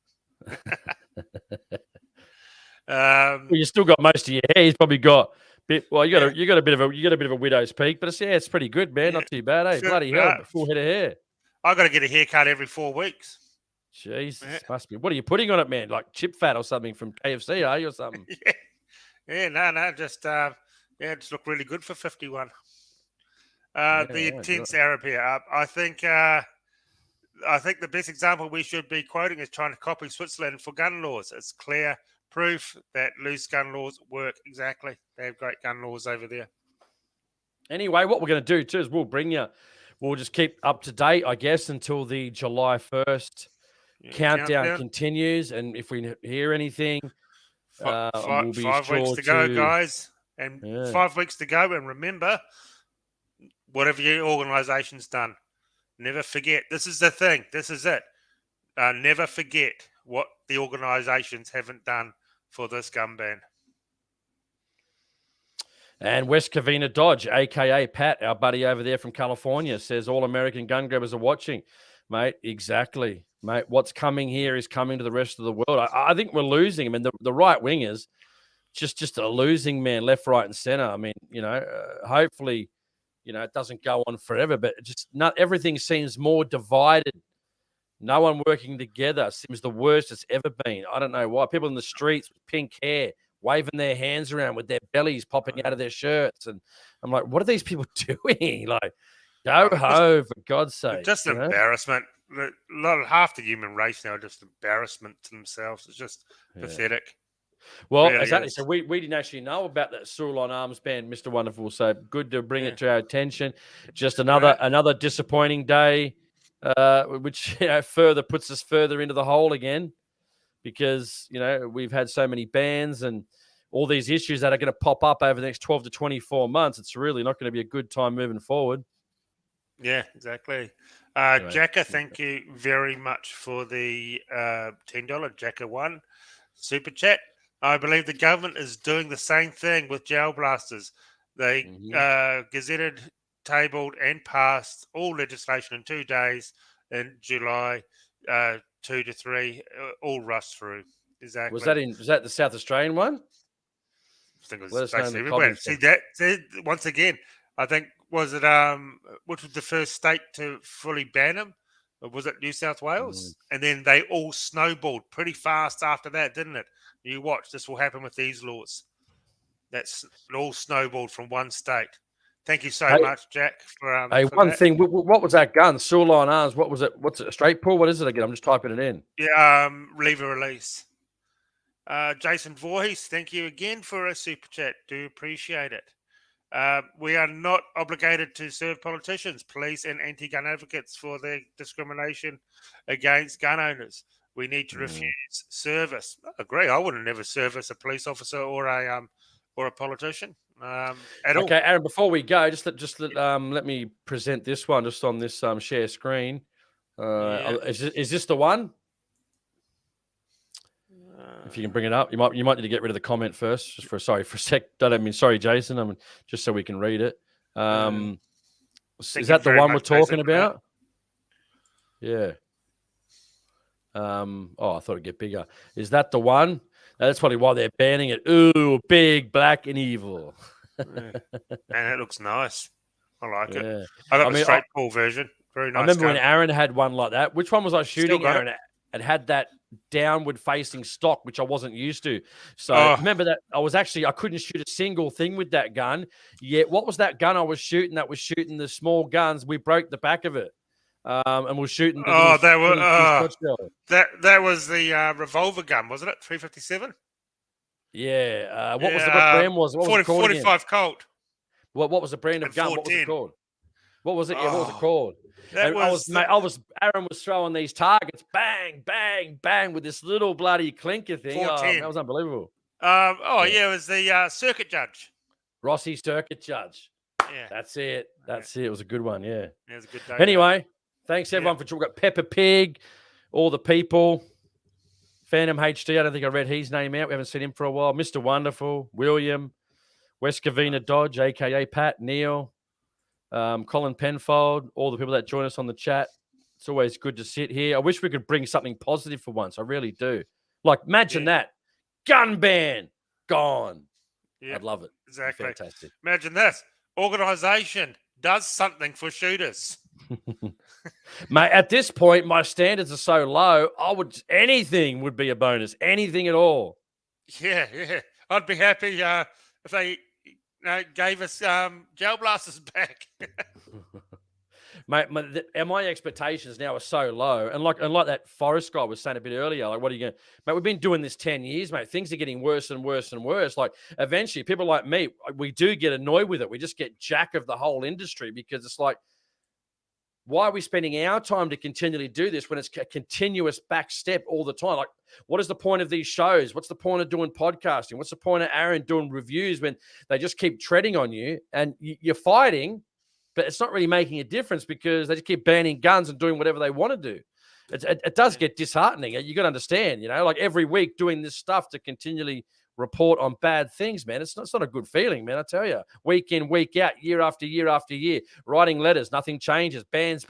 Well, you still got most of your hair. He's probably got bit. Well, you got a bit of a widow's peak, but it's pretty good, man. Not too bad, eh? Bloody hell, full head of hair. I got to get a haircut every 4 weeks. Jesus, must be. What are you putting on it, man? Like chip fat or something from KFC, are you, or something? No, just just look really good for 51. The intense Arab here. I think the best example we should be quoting is trying to copy Switzerland for gun laws. It's clear proof that loose gun laws work. Exactly, they have great gun laws over there. Anyway, what we're going to do too is we'll just keep up to date, I guess, until the July 1st countdown continues. And if we hear anything, we'll be 5 weeks sure to go, guys. And 5 weeks to go. And remember, whatever your organisation's done, never forget. This is the thing. This is it. Never forget what the organisations haven't done for this gun ban. And West Covina Dodge, a.k.a. Pat, our buddy over there from California, says all American gun grabbers are watching. Mate, exactly. Mate, what's coming here is coming to the rest of the world. I think we're losing. I mean, the right wingers, just a losing man, left, right, and centre. I mean, hopefully, it doesn't go on forever, but everything seems more divided. No one working together seems the worst it's ever been. I don't know why. People in the streets with pink hair, waving their hands around with their bellies popping out of their shirts. And I'm like, what are these people doing? Like, go home, for God's sake. Just embarrassment. Half the human race now are just embarrassment to themselves. It's just pathetic. Well, really exactly. Is. So we didn't actually know about that Soul on Arms ban, Mr. Wonderful. So good to bring it to our attention. Just another disappointing day, which further puts us further into the hole again, because we've had so many bans and all these issues that are going to pop up over the next 12 to 24 months. It's really not going to be a good time moving forward. Yeah, exactly. Jacka, thank you very much for the $10 Jacka1 super chat. I believe the government is doing the same thing with gel blasters. They gazetted, tabled, and passed all legislation in 2 days in July 2 to 3, all rushed through. Exactly. Was that the South Australian one? I think it was basically everywhere. See once again, I think, was it which was the first state to fully ban them? Or was it New South Wales? And then they all snowballed pretty fast after that, didn't it? You watch, this will happen with these laws. That's all snowballed from one state. Thank you so much, Jack. For one thing. What was that gun? Soul on Arms. What was it? What's it? A straight pull? What is it again? I'm just typing it in. Yeah, lever release. Jason Voorhees, thank you again for a super chat. Do appreciate it. We are not obligated to serve politicians, police, and anti-gun advocates for their discrimination against gun owners. We need to refuse service. I agree. I wouldn't never serve as a police officer or a politician at all. Okay, Aaron. Before we go, let me present this one just on this share screen. Is this the one? If you can bring it up, you might need to get rid of the comment first. Just for a sec. Sorry, Jason. I mean, just so we can read it. Is that the one we're talking about? Yeah. I thought it'd get bigger. Is that the one? That's probably why they're banning it. Ooh, big, black, and evil. And it looks nice. I like it. I got the straight pull version. Very nice. I remember when Aaron had one like that. Which one was I shooting, Aaron? It had that downward facing stock, which I wasn't used to. So remember that I couldn't shoot a single thing with that gun. Yet what was that gun I was shooting that was shooting the small guns? We broke the back of it. And we're shooting. That was the revolver gun, wasn't it? 357. Yeah. What was the brand? What was it called 45 Colt. What was the brand of gun? 410. What was it called? What was it? Yeah, what was it called? Aaron was throwing these targets, bang, bang, bang, with this little bloody clinker thing. That was unbelievable. It was the circuit judge. Rossi Circuit Judge. Yeah. That's it. It was a good one, yeah. It was a good day. Anyway, thanks everyone for talking. Pepper Pig, all the people. Phantom HD, I don't think I read his name out. We haven't seen him for a while. Mr. Wonderful, William, West Covina Dodge, a.k.a. Pat, Neil, Colin Penfold, all the people that join us on the chat. It's always good to sit here. I wish we could bring something positive for once. I really do. Like, imagine that. Gun ban. Gone. Yeah, I'd love it. Exactly. Fantastic. Imagine this. Organisation does something for shooters. Mate, at this point, my standards are so low, anything would be a bonus. Anything at all. Yeah. I'd be happy if they gave us gel blasters back. And my expectations now are so low. And like that Forrest guy was saying a bit earlier, like, what are you going to, mate, we've been doing this 10 years, mate. Things are getting worse and worse and worse. Like, eventually, people like me, we do get annoyed with it. We just get jack of the whole industry because it's like, why are we spending our time to continually do this when it's a continuous back step all the time? Like, what is the point of these shows? What's the point of doing podcasting? What's the point of Aaron doing reviews when they just keep treading on you and you're fighting, but it's not really making a difference because they just keep banning guns and doing whatever they want to do. It does get disheartening. You got to understand, like every week doing this stuff to continually report on bad things, man. It's not a good feeling, man. I tell you, week in, week out, year after year after year, writing letters, nothing changes. Bans.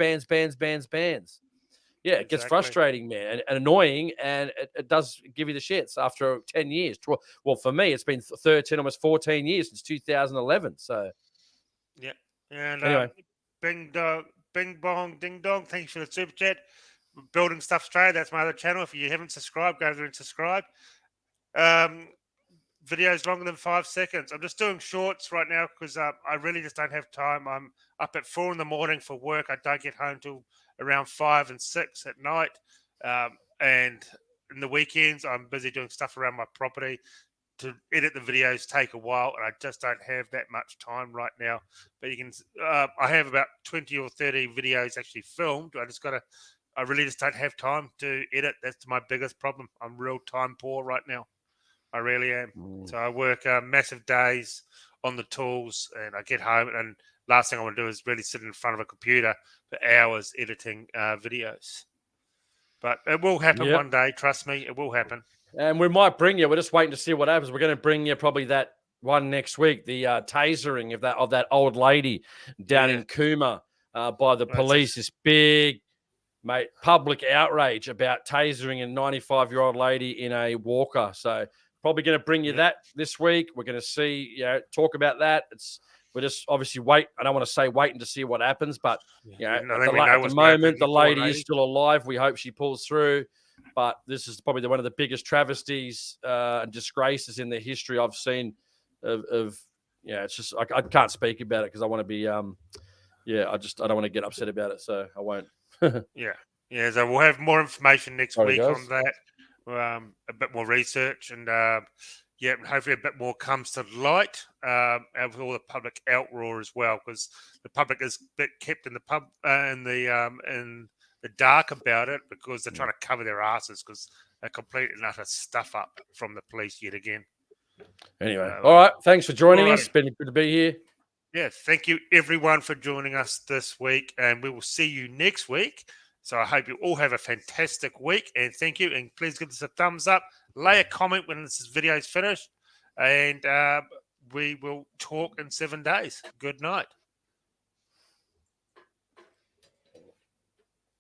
Yeah, it gets frustrating, man, and annoying, and it does give you the shits after 10 years. Well, for me, it's been 13, almost 14 years since 2011. So, yeah. And anyway, bing bong, ding dong. Thanks for the super chat. Building Stuff Australia. That's my other channel. If you haven't subscribed, go there and subscribe. Videos longer than 5 seconds. I'm just doing shorts right now because I really just don't have time. I'm up at 4 a.m. for work. I don't get home till around 5 and 6 at night. And in the weekends, I'm busy doing stuff around my property. To edit the videos take a while, and I just don't have that much time right now. But you can, I have about 20 or 30 videos actually filmed. I really just don't have time to edit. That's my biggest problem. I'm real time poor right now. I really am. So I work massive days on the tools, and I get home, and last thing I want to do is really sit in front of a computer for hours editing videos. But it will happen one day. Trust me, it will happen. And we might bring you. We're just waiting to see what happens. We're going to bring you probably that one next week, the tasering of that old lady down in Cooma by the police. This big, mate, public outrage about tasering a 95-year-old lady in a walker. So probably going to bring you that this week. We're going to see, talk about that. We're just obviously waiting to see what happens. But at the moment, the lady is still alive. We hope she pulls through. But this is probably one of the biggest travesties and disgraces in the history I've seen. It's just I can't speak about it because I want to be I don't want to get upset about it, so I won't. So we'll have more information next week on that. A bit more research and hopefully a bit more comes to light with all the public outroar as well, because the public is a bit kept in the dark about it because they're trying to cover their asses because they're complete and utter stuff up from the police yet again. Anyway, all right. Thanks for joining us. It's been good to be here. Yeah, thank you everyone for joining us this week, and we will see you next week. So I hope you all have a fantastic week, and thank you. And please give us a thumbs up, lay a comment when this video is finished, and we will talk in 7 days. Good night.